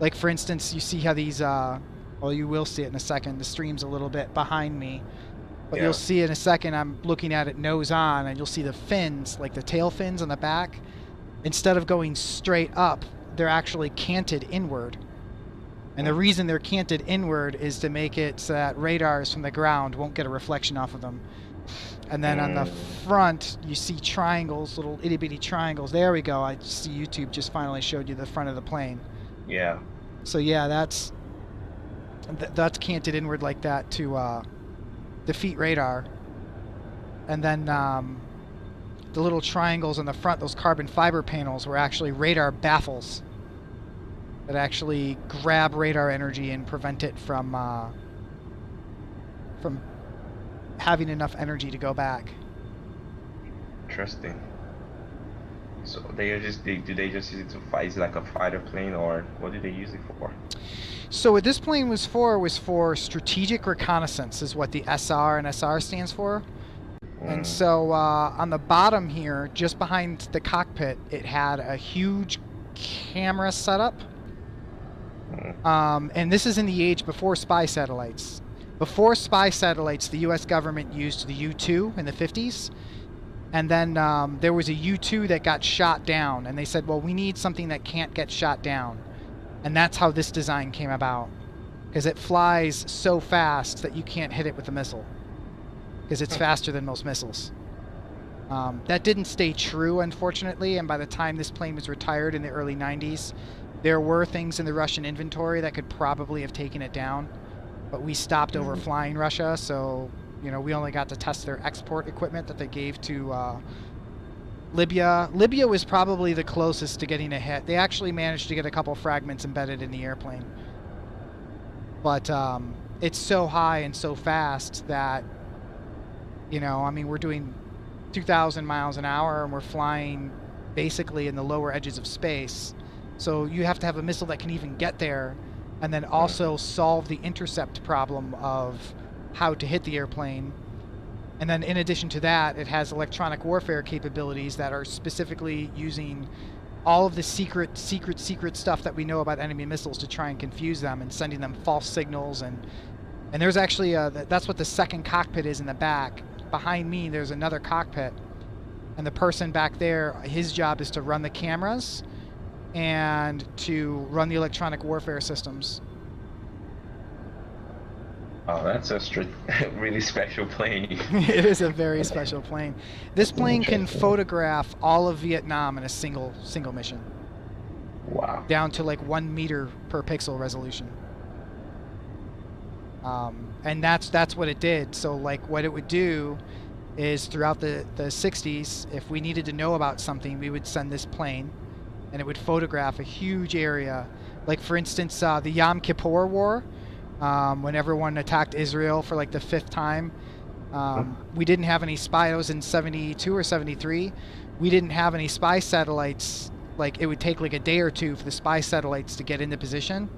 Like, for instance, you see how these, well, you will see it in a second. The stream's a little bit behind me. But you'll see in a second, I'm looking at it nose on, and you'll see the fins, like the tail fins on the back. Instead of going straight up, they're actually canted inward. And the reason they're canted inward is to make it so that radars from the ground won't get a reflection off of them. And then on the front, you see triangles, little itty bitty triangles. There we go. I see YouTube just finally showed you the front of the plane. Yeah. So yeah, that's canted inward like that to defeat radar. And then the little triangles on the front, those carbon fiber panels, were actually radar baffles that actually grab radar energy and prevent it from having enough energy to go back. Interesting. So do they just use it to fight? Is it like a fighter plane, or what do they use it for? So what this plane was for strategic reconnaissance, is what the SR and SR stands for. And so on the bottom here, just behind the cockpit, it had a huge camera setup. And this is in the age before spy satellites. Before spy satellites, the U.S. government used the U-2 in the 50s. And then there was a U-2 that got shot down. And they said, well, we need something that can't get shot down. And that's how this design came about. Because it flies so fast that you can't hit it with a missile. Because it's faster than most missiles. That didn't stay true, unfortunately. And by the time this plane was retired in the early 90s, there were things in the Russian inventory that could probably have taken it down. But we stopped overflying Russia, so we only got to test their export equipment that they gave to Libya. Libya was probably the closest to getting a hit. They actually managed to get a couple fragments embedded in the airplane. But it's so high and so fast that, we're doing 2,000 miles an hour and we're flying basically in the lower edges of space. So you have to have a missile that can even get there, and then also solve the intercept problem of how to hit the airplane. And then in addition to that, it has electronic warfare capabilities that are specifically using all of the secret stuff that we know about enemy missiles to try and confuse them and sending them false signals. And there's actually, that's what the second cockpit is in the back. Behind me, there's another cockpit. And the person back there, his job is to run the cameras and to run the electronic warfare systems. Oh, that's a really special plane. It is a very special plane. This plane can photograph all of Vietnam in a single mission. Wow. Down to like 1 meter per pixel resolution. And that's what it did. So like what it would do is throughout the 60s, if we needed to know about something, we would send this plane. And it would photograph a huge area. Like, for instance, the Yom Kippur War, when everyone attacked Israel for like the 5th time. We didn't have any spy. It was in 72 or 73. We didn't have any spy satellites. Like, it would take like a day or two for the spy satellites to get into position.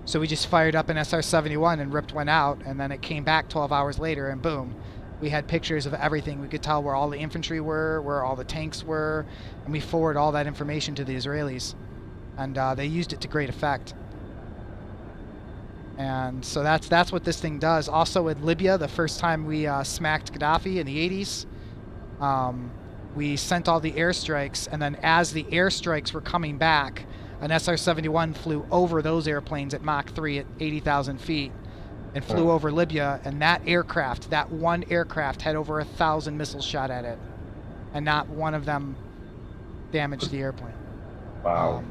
So we just fired up an SR-71 and ripped one out. And then it came back 12 hours later, and boom. We had pictures of everything. We could tell where all the infantry were, where all the tanks were, and we forwarded all that information to the Israelis. And they used it to great effect. And so that's what this thing does. Also in Libya, the first time we smacked Gaddafi in the 80s, we sent all the airstrikes, and then as the airstrikes were coming back, an SR-71 flew over those airplanes at Mach 3 at 80,000 feet. And flew over Libya, and that one aircraft had over 1,000 missiles shot at it, and not one of them damaged the airplane. Wow.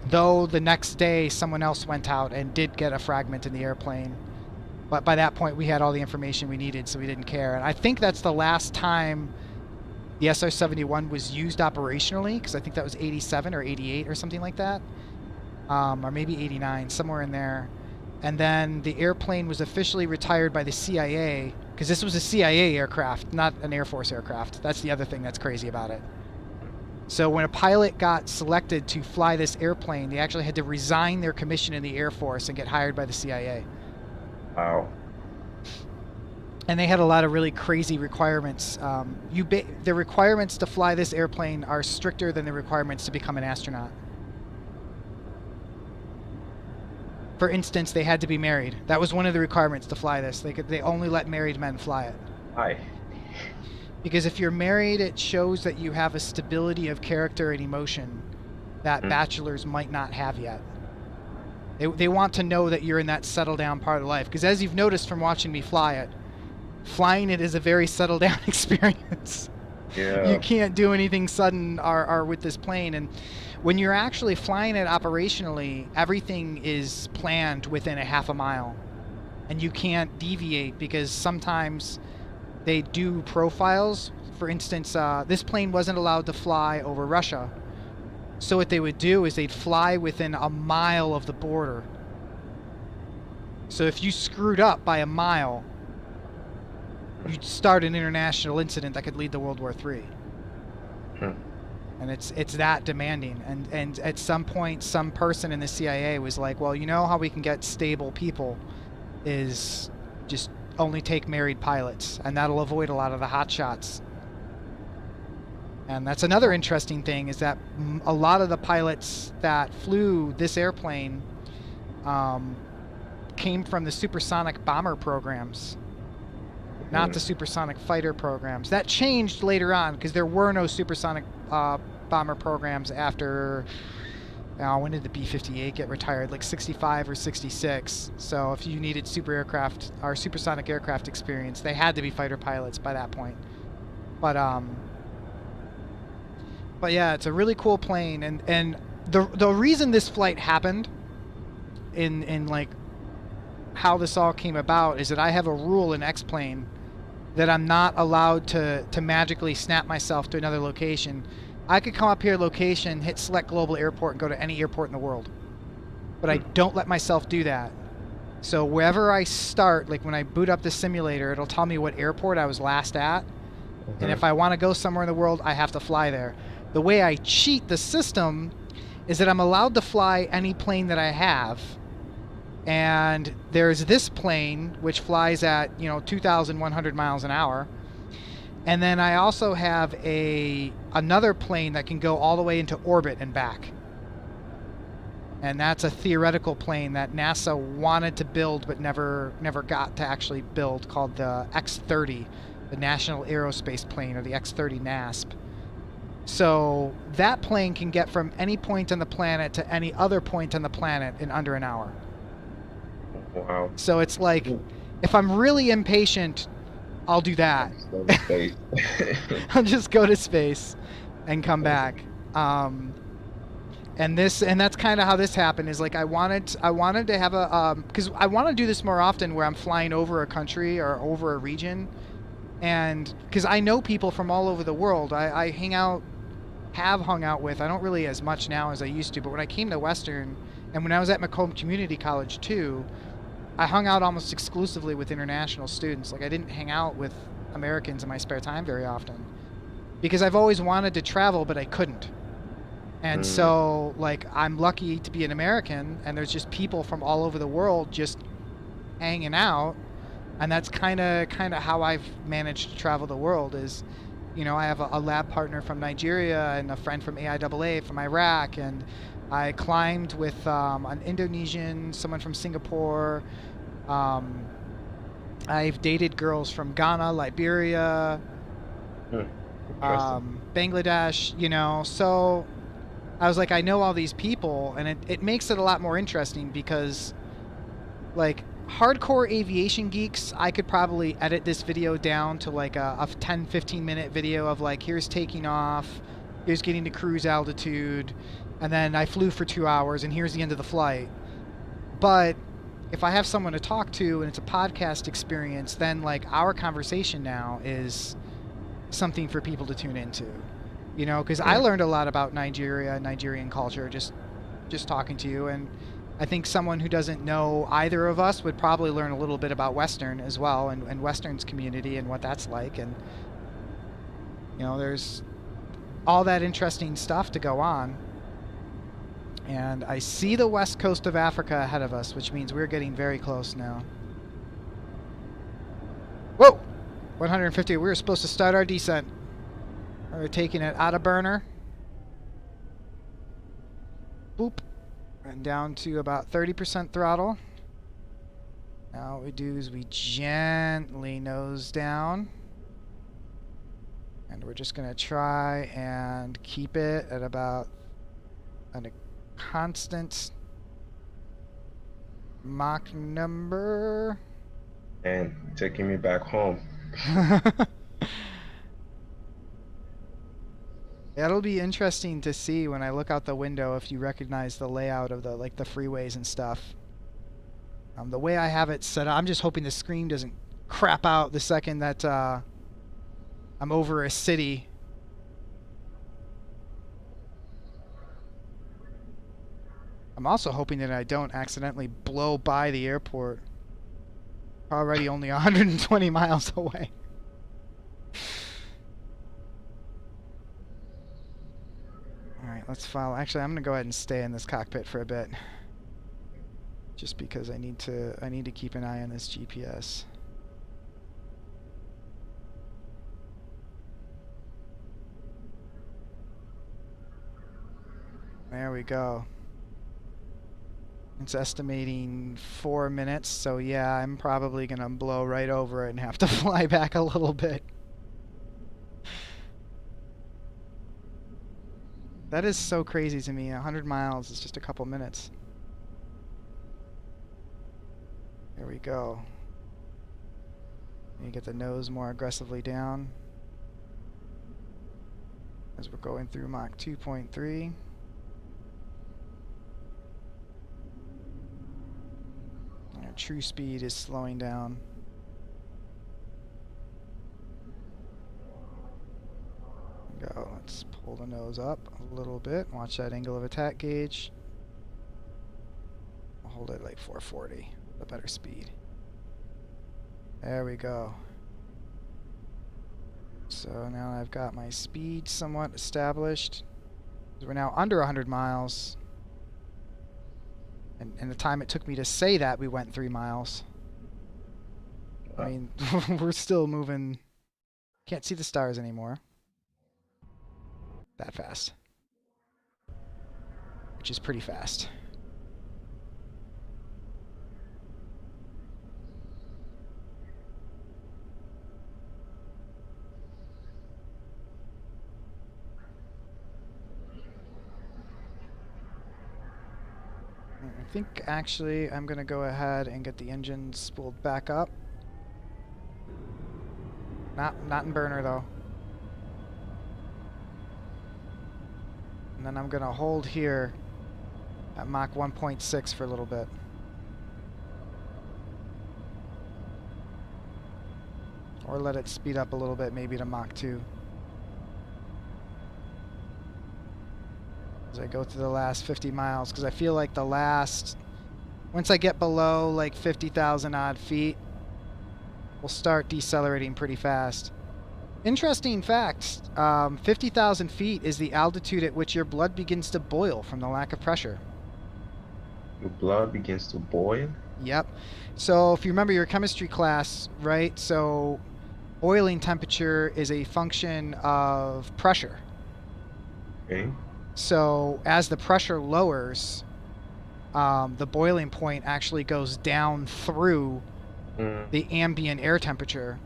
Though the next day someone else went out and did get a fragment in the airplane, but by that point we had all the information we needed, so we didn't care. And I think that's the last time the SR-71 was used operationally, because I think that was 87 or 88 or something like that, or maybe 89, somewhere in there. And then the airplane was officially retired by the CIA, because this was a CIA aircraft, not an Air Force aircraft. That's the other thing that's crazy about it. So when a pilot got selected to fly this airplane, they actually had to resign their commission in the Air Force and get hired by the CIA. Wow. And they had a lot of really crazy requirements. The requirements to fly this airplane are stricter than the requirements to become an astronaut. For instance, they had to be married. That was one of the requirements to fly this. They only let married men fly it. Why? Because if you're married, it shows that you have a stability of character and emotion that bachelors might not have yet. They want to know that you're in that settle down part of life. Because as you've noticed from watching me fly it, flying it is a very settled down experience. Yeah. You can't do anything sudden or with this plane. And when you're actually flying it operationally, everything is planned within a half a mile. And you can't deviate because sometimes they do profiles. For instance, this plane wasn't allowed to fly over Russia. So what they would do is they'd fly within a mile of the border. So if you screwed up by a mile, you'd start an international incident that could lead to World War III. And it's that demanding. And at some point, some person in the CIA was like, well, you know how we can get stable people is just only take married pilots, and that'll avoid a lot of the hot shots. And that's another interesting thing, is that a lot of the pilots that flew this airplane came from the supersonic bomber programs, not the supersonic fighter programs. That changed later on because there were no supersonic bomber programs after, when did the B-58 get retired? Like 65 or 66. So if you needed super aircraft or supersonic aircraft experience, they had to be fighter pilots by that point. But yeah, it's a really cool plane, and the reason this flight happened in like how this all came about is that I have a rule in X-Plane that I'm not allowed to magically snap myself to another location. I could come up here location, hit select global airport, and go to any airport in the world. But I don't let myself do that. So wherever I start, like when I boot up the simulator, it'll tell me what airport I was last at. And if I want to go somewhere in the world, I have to fly there. The way I cheat the system is that I'm allowed to fly any plane that I have. And there's this plane, which flies at, 2,100 miles an hour. And then I also have another plane that can go all the way into orbit and back. And that's a theoretical plane that NASA wanted to build but never got to actually build, called the X-30, the National Aerospace Plane, or the X-30 NASP. So that plane can get from any point on the planet to any other point on the planet in under an hour. Wow. So it's like, if I'm really impatient, I'll do that. I'll just go to space and come back. And that's kind of how this happened. Is like I wanted to have because I want to do this more often, where I'm flying over a country or over a region, and because I know people from all over the world. I have hung out with. I don't really as much now as I used to, but when I came to Western, and when I was at Macomb Community College too, I hung out almost exclusively with international students. Like I didn't hang out with Americans in my spare time very often, because I've always wanted to travel, but I couldn't. And so, like, I'm lucky to be an American, and there's just people from all over the world just hanging out, and that's kind of how I've managed to travel the world. Is, I have a lab partner from Nigeria and a friend from AIAA from Iraq, and I climbed with an Indonesian, someone from Singapore. I've dated girls from Ghana, Liberia, Bangladesh, so I was like, I know all these people, and it makes it a lot more interesting, because like hardcore aviation geeks, I could probably edit this video down to like a 10-15 minute video of like, here's taking off, here's getting to cruise altitude, and then I flew for 2 hours, and here's the end of the flight. But if I have someone to talk to and it's a podcast experience, then like our conversation now is something for people to tune into, because I learned a lot about Nigerian culture just talking to you, and I think someone who doesn't know either of us would probably learn a little bit about Western as well, and Western's community and what that's like, and there's all that interesting stuff to go on. And I see the west coast of Africa ahead of us, which means we're getting very close now. Whoa! 150. We were supposed to start our descent. We're taking it out of burner. Boop. And down to about 30% throttle. Now what we do is we gently nose down. And we're just going to try and keep it at about a constant Mach number. And taking me back home. It'll be interesting to see when I look out the window if you recognize the layout of the freeways and stuff. The way I have it set up, I'm just hoping the screen doesn't crap out the second that I'm over a city. I'm also hoping that I don't accidentally blow by the airport. Already only 120 miles away. Alright, let's follow. Actually, I'm going to go ahead and stay in this cockpit for a bit. Just because I need to keep an eye on this GPS. There we go. It's estimating 4 minutes, so yeah, I'm probably gonna blow right over it and have to fly back a little bit. That is so crazy to me. 100 miles is just a couple minutes. There we go. You get the nose more aggressively down as we're going through Mach 2.3. Our true speed is slowing down. Go. Let's pull the nose up a little bit. Watch that angle of attack gauge. I'll hold it like 440. A better speed. There we go. So now I've got my speed somewhat established. We're now under 100 miles. And the time it took me to say that, we went 3 miles. I mean, we're still moving. Can't see the stars anymore. That fast. Which is pretty fast. I think actually I'm going to go ahead and get the engine spooled back up. Not in burner though. And then I'm going to hold here at Mach 1.6 for a little bit. Or let it speed up a little bit, maybe to Mach 2. As I go through the last 50 miles, because I feel like the last, once I get below like 50,000 odd feet, we'll start decelerating pretty fast. Interesting fact, 50,000 feet is the altitude at which your blood begins to boil from the lack of pressure. Your blood begins to boil? Yep. So if you remember your chemistry class, right? So boiling temperature is a function of pressure. Okay. So as the pressure lowers, the boiling point actually goes down through the ambient air temperature.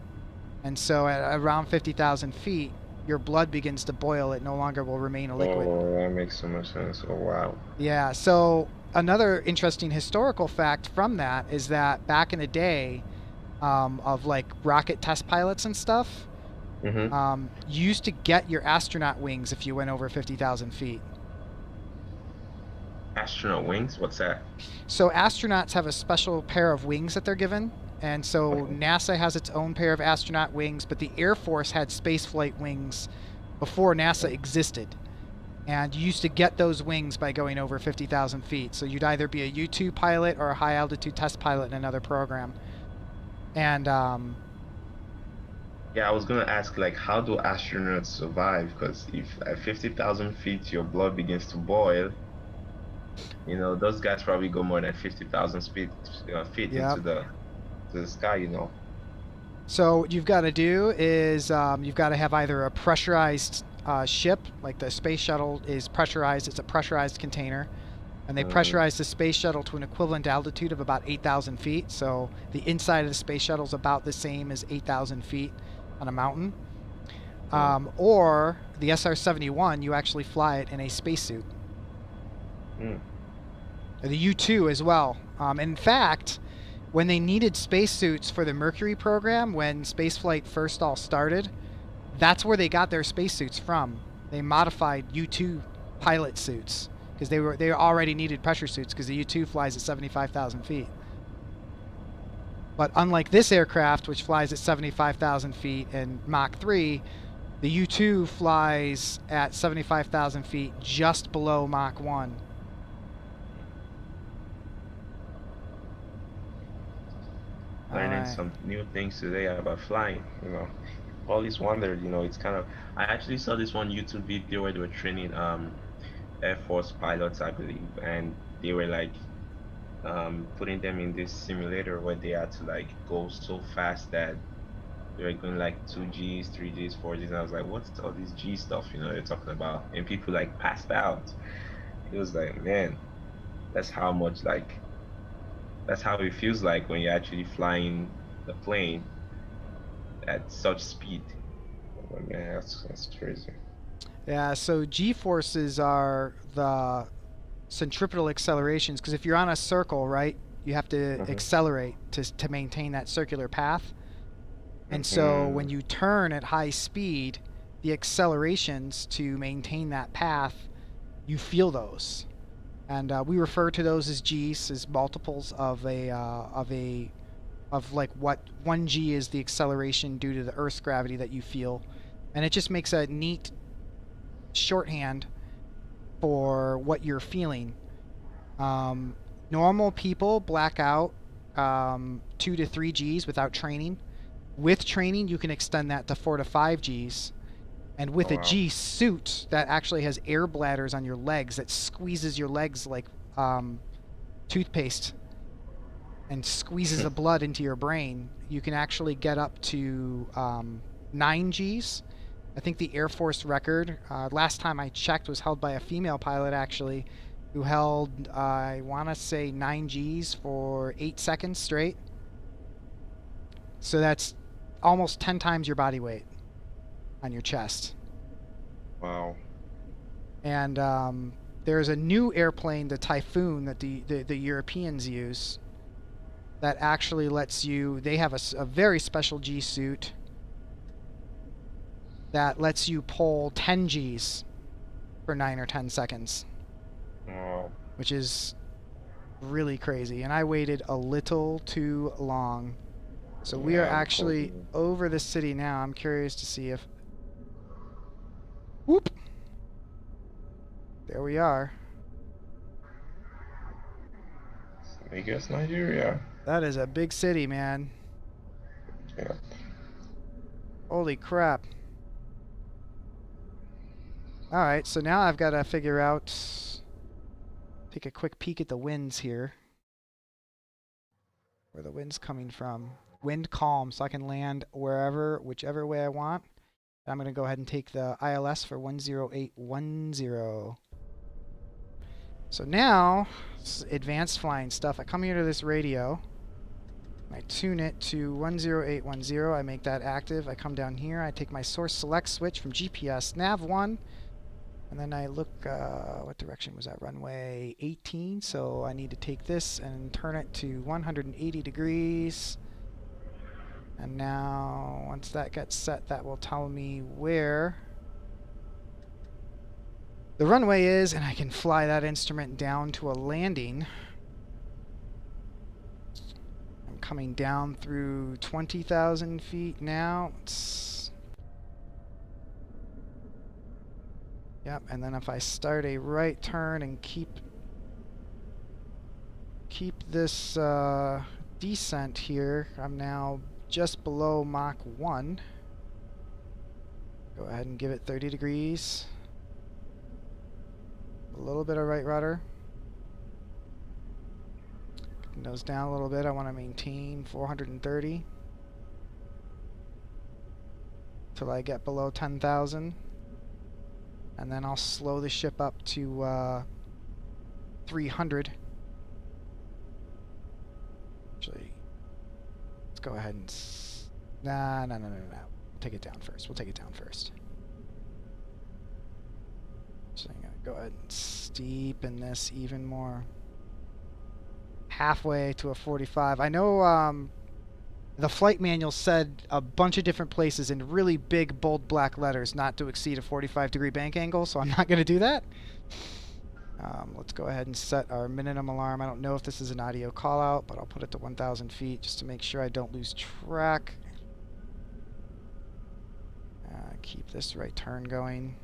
And so at around 50,000 feet, your blood begins to boil. It no longer will remain a liquid. Oh, that makes so much sense. Oh, wow. Yeah, so another interesting historical fact from that is that back in the day of like rocket test pilots and stuff, you used to get your astronaut wings if you went over 50,000 feet. Astronaut wings? What's that? So astronauts have a special pair of wings that they're given. And so NASA has its own pair of astronaut wings, but the Air Force had spaceflight wings before NASA existed. And you used to get those wings by going over 50,000 feet. So you'd either be a U-2 pilot or a high-altitude test pilot in another program. And yeah, I was gonna ask, like, how do astronauts survive? Because if at 50,000 feet your blood begins to boil, you know, those guys probably go more than 50,000 feet Yep. into the sky, you know. So what you've got to do is you've got to have either a pressurized ship, like the space shuttle is pressurized. It's a pressurized container, and they Mm-hmm. pressurize the space shuttle to an equivalent altitude of about 8,000 feet. So the inside of the space shuttle is about the same as 8,000 feet on a mountain. Or the SR-71, you actually fly it in a spacesuit. Mm. The U-2 as well. In fact, when they needed spacesuits for the Mercury program, when spaceflight first all started, that's where they got their spacesuits from. They modified U-2 pilot suits because they already needed pressure suits because the U-2 flies at 75,000 feet. But unlike this aircraft, which flies at 75,000 feet and Mach 3, the U-2 flies at 75,000 feet just below Mach 1. Learning Alright. some new things today about flying. Always wondered. It's kind of. I actually saw this one YouTube video where they were training Air Force pilots, I believe, and they were like putting them in this simulator where they had to like go so fast that they were going like 2Gs, 3Gs, 4Gs, and I was like, what's all this G stuff, they're talking about? And people like passed out. It was like, man, that's how much like that's how it feels like when you're actually flying the plane at such speed. Oh, man, that's crazy. Yeah, so G-forces are the centripetal accelerations because if you're on a circle, right, you have to Mm-hmm. accelerate to maintain that circular path. And so Mm-hmm. when you turn at high speed, the accelerations to maintain that path, you feel those. And we refer to those as G's, as multiples of like what 1G is the acceleration due to the Earth's gravity that you feel. And it just makes a neat shorthand for what you're feeling. Um, Normal people black out 2 to 3 Gs without training. With training, you can extend that to 4 to 5 Gs. And with Oh, a wow. G suit that actually has air bladders on your legs that squeezes your legs like toothpaste and squeezes the blood into your brain, you can actually get up to 9 Gs. I think the Air Force record, last time I checked, was held by a female pilot actually, who held, I want to say, 9 Gs for 8 seconds straight. So that's almost 10 times your body weight on your chest. Wow. And there's a new airplane, the Typhoon, that the Europeans use that actually lets you, they have a very special G suit that lets you pull 10 Gs for 9 or 10 seconds, Wow. which is really crazy. And I waited a little too long. So we are Yeah, before actually over the city now. I'm curious to see if... Whoop! There we are. I guess Nigeria. That is a big city, man. Yeah. Holy crap. Alright, so now I've got to figure out... Take a quick peek at the winds here. Where the wind's coming from. Wind calm, so I can land wherever, whichever way I want. I'm going to go ahead and take the ILS for 10810. So now, advanced flying stuff. I come here to this radio. I tune it to 10810. I make that active. I come down here. I take my source select switch from GPS nav 1. And then I look, what direction was that? Runway 18. So I need to take this and turn it to 180 degrees. And now, once that gets set, that will tell me where the runway is, and I can fly that instrument down to a landing. I'm coming down through 20,000 feet now. Yep, and then if I start a right turn and keep this descent here, I'm now just below Mach 1. Go ahead and give it 30 degrees. A little bit of right rudder. Nose down a little bit. I want to maintain 430. till I get below 10,000. And then I'll slow the ship up to 300. Actually, let's go ahead and... Nah. We'll take it down first. So I'm going to go ahead and steepen this even more. Halfway to a 45. I know the flight manual said a bunch of different places in really big, bold black letters not to exceed a 45-degree bank angle, so I'm not going to do that. Let's go ahead and set our minimum alarm. I don't know if this is an audio call out, but I'll put it to 1,000 feet just to make sure I don't lose track. Keep this right turn going.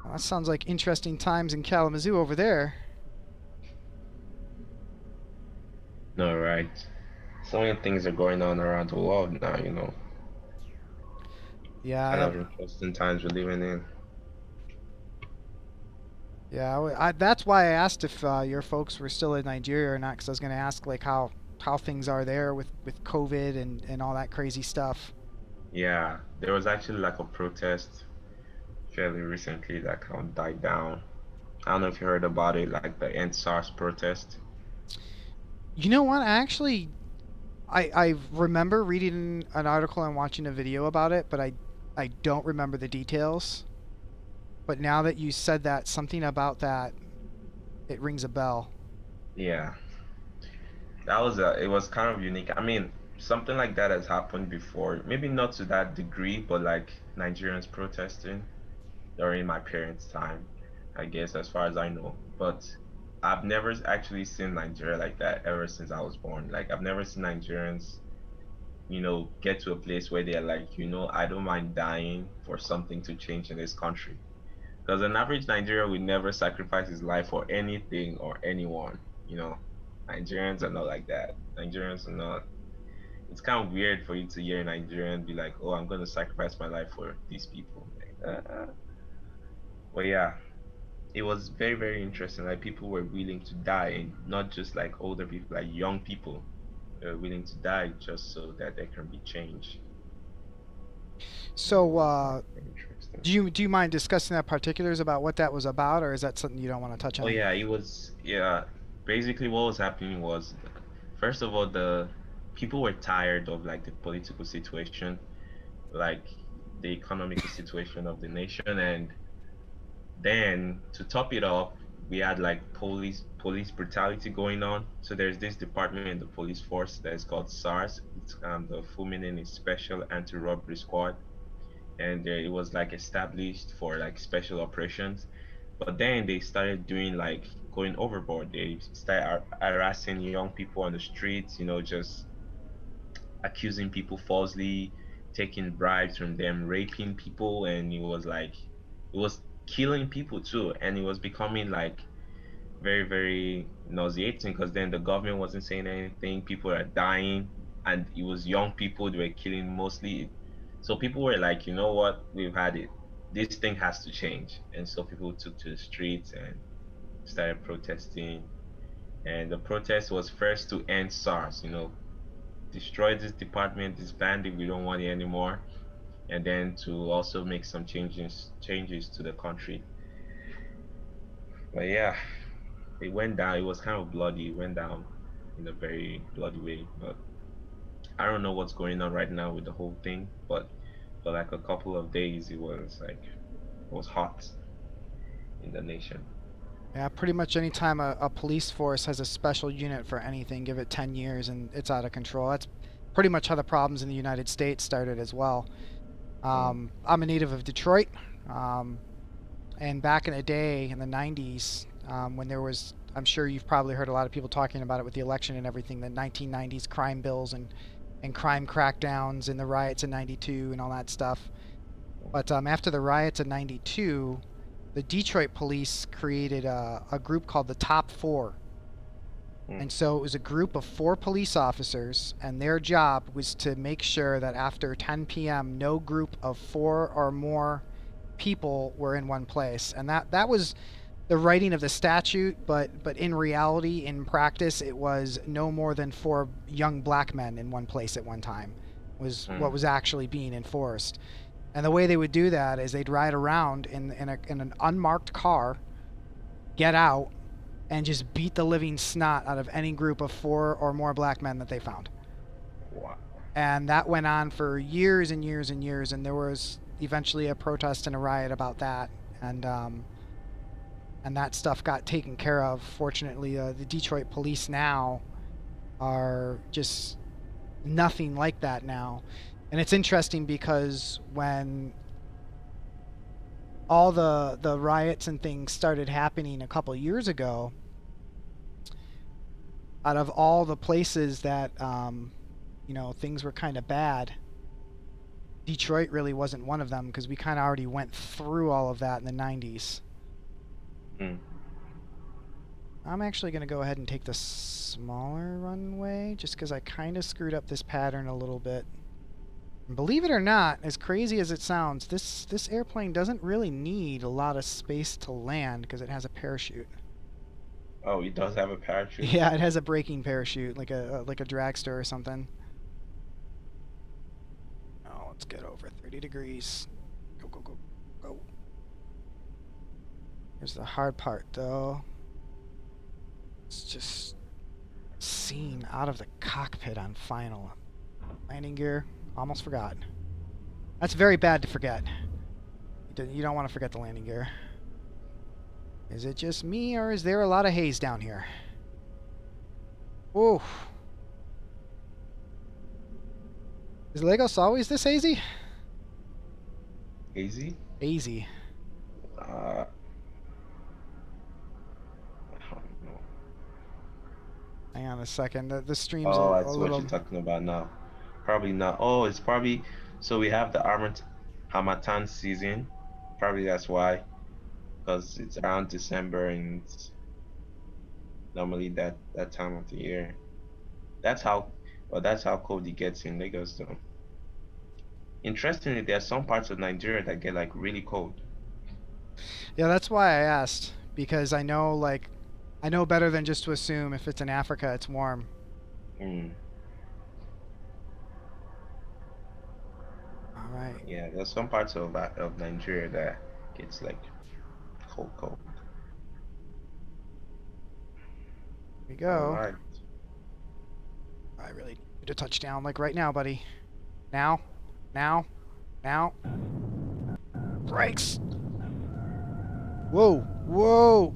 Well, that sounds like interesting times in Kalamazoo over there. No, right. So many things are going on around the world now, Yeah, Kind of interesting times we're living in. yeah. That's why I asked if your folks were still in Nigeria or not, because I was going to ask like how things are there with COVID and all that crazy stuff. Yeah, there was actually like a protest fairly recently that kind of died down. I don't know if you heard about it, like the End SARS protest. You know what? I remember reading an article and watching a video about it, but I don't remember the details. But now that you said that, something about that, it rings a bell. Yeah, it was kind of unique. I mean, something like that has happened before. Maybe not to that degree, but like Nigerians protesting during my parents' time, I guess, as far as I know. But I've never actually seen Nigeria like that ever since I was born. Like I've never seen Nigerians, get to a place where they're like, I don't mind dying for something to change in this country. Because an average Nigerian would never sacrifice his life for anything or anyone. You know, Nigerians are not like that. Nigerians are not. It's kind of weird for you to hear a Nigerian be like, "Oh, I'm going to sacrifice my life for these people." But yeah, it was very, very interesting. Like people were willing to die, and not just like older people, like young people were willing to die just so that there can be change. It So, was very interesting. do you mind discussing that particulars about what that was about, or is that something you don't want to touch Oh on? yeah, it was yeah. Basically, what was happening was, first of all, the people were tired of like the political situation, like the economical situation of the nation, and then to top it up, we had like police brutality going on. So there's this department in the police force that is called SARS. It's the full meaning is Special Anti-Robbery Squad, and it was like established for like special operations. But then they started doing like going overboard. They started harassing young people on the streets, just accusing people falsely, taking bribes from them, raping people, and it was killing people too, and it was becoming like very, very nauseating because then the government wasn't saying anything. People are dying, and it was young people they were killing mostly. So people were like, you know what, we've had it. This thing has to change, and so people took to the streets and started protesting. And the protest was first to end SARS, destroy this department, disband it, we don't want it anymore, and then to also make some changes to the country. But yeah, it went down. It was kind of bloody. It went down in a very bloody way. But I don't know what's going on right now with the whole thing. But for like a couple of days, it was hot in the nation. Yeah, pretty much any time a police force has a special unit for anything, give it 10 years and it's out of control. That's pretty much how the problems in the United States started as well. Mm, I'm a native of Detroit, um, and back in the day in the 90s, when there was, I'm sure you've probably heard a lot of people talking about it with the election and everything, the 1990s crime bills and crime crackdowns and the riots in 92 and all that stuff. But after the riots in 92, the Detroit police created a group called the Top Four. mm, And so it was a group of 4 police officers, and their job was to make sure that after 10 p.m., no group of 4 or more people were in one place. And that was the writing of the statute, but in reality, in practice, it was no more than 4 young black men in one place at one time was what was actually being enforced. And the way they would do that is they'd ride around in an unmarked car, get out, and just beat the living snot out of any group of 4 or more black men that they found. Wow. And that went on for years and years and years, and there was eventually a protest and a riot about that, and that stuff got taken care of. Fortunately, the Detroit police now are just nothing like that now. And it's interesting because when all the riots and things started happening a couple years ago, out of all the places that things were kind of bad, Detroit really wasn't one of them, because we kind of already went through all of that in the 90s. I'm actually going to go ahead and take the smaller runway just because I kind of screwed up this pattern a little bit. And believe it or not, as crazy as it sounds, this airplane doesn't really need a lot of space to land because it has a parachute. Oh, it does have a parachute? Yeah, it has a braking parachute, like a dragster or something. Oh, let's get over 30 degrees. Go, go, go, go. Here's the hard part, though. It's just seen out of the cockpit on final. Landing gear, almost forgot. That's very bad to forget. You don't want to forget the landing gear. Is it just me, or is there a lot of haze down here? Whoa. Is Lagos always this hazy? Hazy? Hazy. I don't know. Hang on a second. The stream's Oh, a I see little... what you're talking about now. Probably not. Oh, it's probably... So we have the Harmattan season. Probably that's why. Because it's around December and it's normally that time of the year. That's how cold it gets in Lagos, though. Interestingly, there are some parts of Nigeria that get like really cold. Yeah, that's why I asked, because I know better than just to assume if it's in Africa it's warm. All right. Yeah, there's some parts of Nigeria that gets like cold. Here we go. All right. I really need to touch down like right now, buddy. Now. Brakes. Whoa.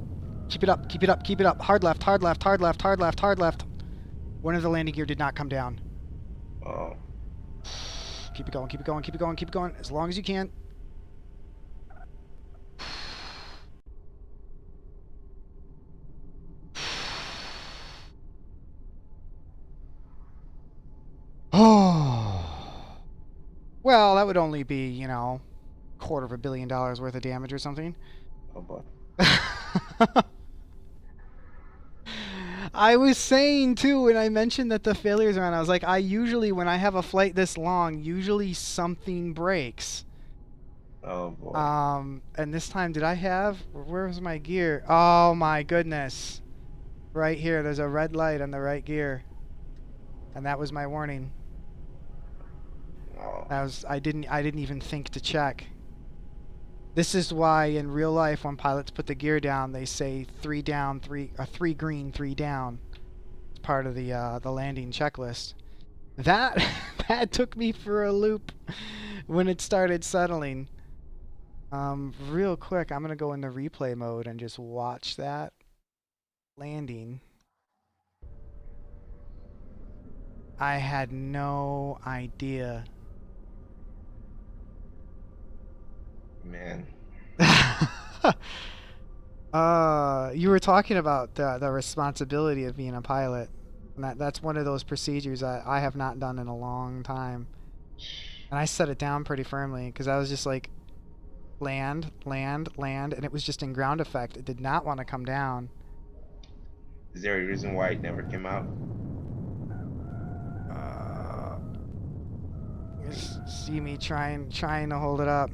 Keep it up. Hard left. One of the landing gear did not come down. Oh. Keep it going. As long as you can. Oh. Well, that would only be, $250 million worth of damage or something. Oh boy. I was saying too, when I mentioned that the failures are on, I was like, when I have a flight this long, usually something breaks. Oh boy. And this time, where's my gear? Oh my goodness. Right here, there's a red light on the right gear. And that was my warning. Oh. I didn't even think to check. This is why in real life, when pilots put the gear down, they say 3 down, 3 green, 3 down. It's part of the landing checklist. That took me for a loop when it started settling. Real quick, I'm gonna go into replay mode and just watch that landing. I had no idea. Man. You were talking about the responsibility of being a pilot. And that's one of those procedures I have not done in a long time. And I set it down pretty firmly because I was just like, land, and it was just in ground effect. It did not want to come down. Is there a reason why it never came out? Just see me trying to hold it up.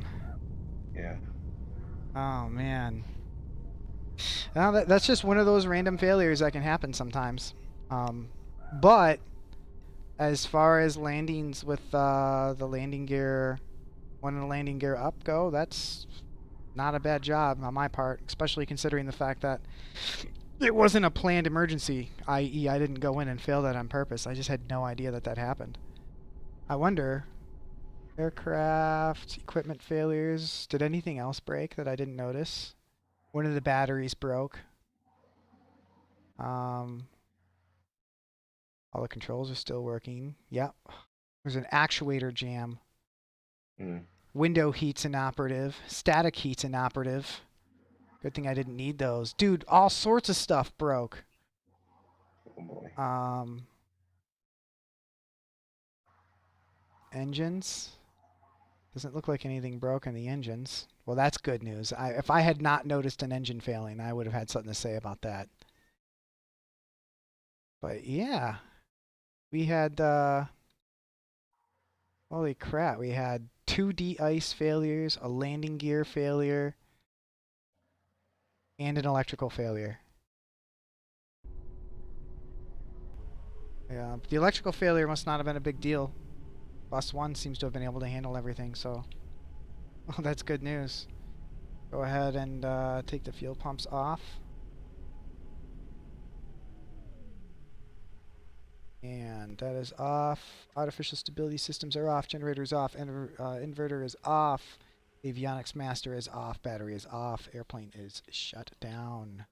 Yeah. Oh man. Now that's just one of those random failures that can happen sometimes. But as far as landings with the landing gear, one and the landing gear up go, that's not a bad job on my part, especially considering the fact that it wasn't a planned emergency, i.e. I didn't go in and fail that on purpose. I just had no idea that that happened. I wonder, aircraft, equipment failures, did anything else break that I didn't notice? One of the batteries broke. All the controls are still working. Yep. There's an actuator jam. Window heat's inoperative. Static heat's inoperative. Good thing I didn't need those. Dude, all sorts of stuff broke. Oh boy. Engines. Doesn't look like anything broke in the engines. Well, that's good news. If I had not noticed an engine failing, I would have had something to say about that. But yeah, we had, holy crap, we had 2 de-ice failures, a landing gear failure, and an electrical failure. Yeah, the electrical failure must not have been a big deal. Bus 1 seems to have been able to handle everything, so well, that's good news. Go ahead and take the fuel pumps off. And that is off. Artificial stability systems are off. Generators off. Inverter is off. Avionics master is off. Battery is off. Airplane is shut down.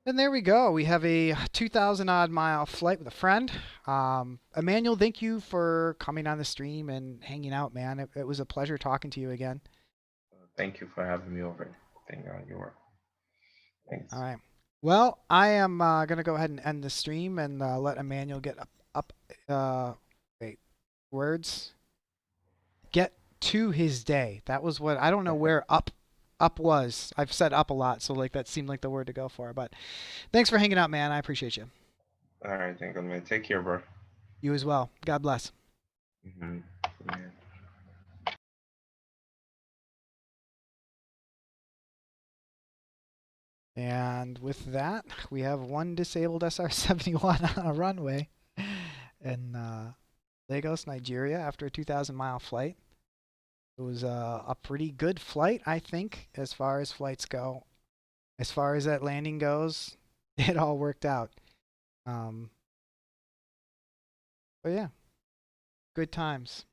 And there we go. We have a 2,000 odd mile flight with a friend. Emmanuel, thank you for coming on the stream and hanging out, man. It was a pleasure talking to you again. Thank you for having me over. Thank God you were. Thanks. All right. Well, I am going to go ahead and end the stream and let Emmanuel get words. Get to his day. That was what, I don't know where up was. I've said up a lot, so like that seemed like the word to go for. But thanks for hanging out, man. I appreciate you. All right, thank you, man. Take care, bro. You as well. God bless. Yeah. And with that, we have one disabled SR-71 on a runway in Lagos, Nigeria, after a 2,000-mile flight. It was a pretty good flight, I think, as far as flights go. As far as that landing goes, it all worked out. But yeah, good times.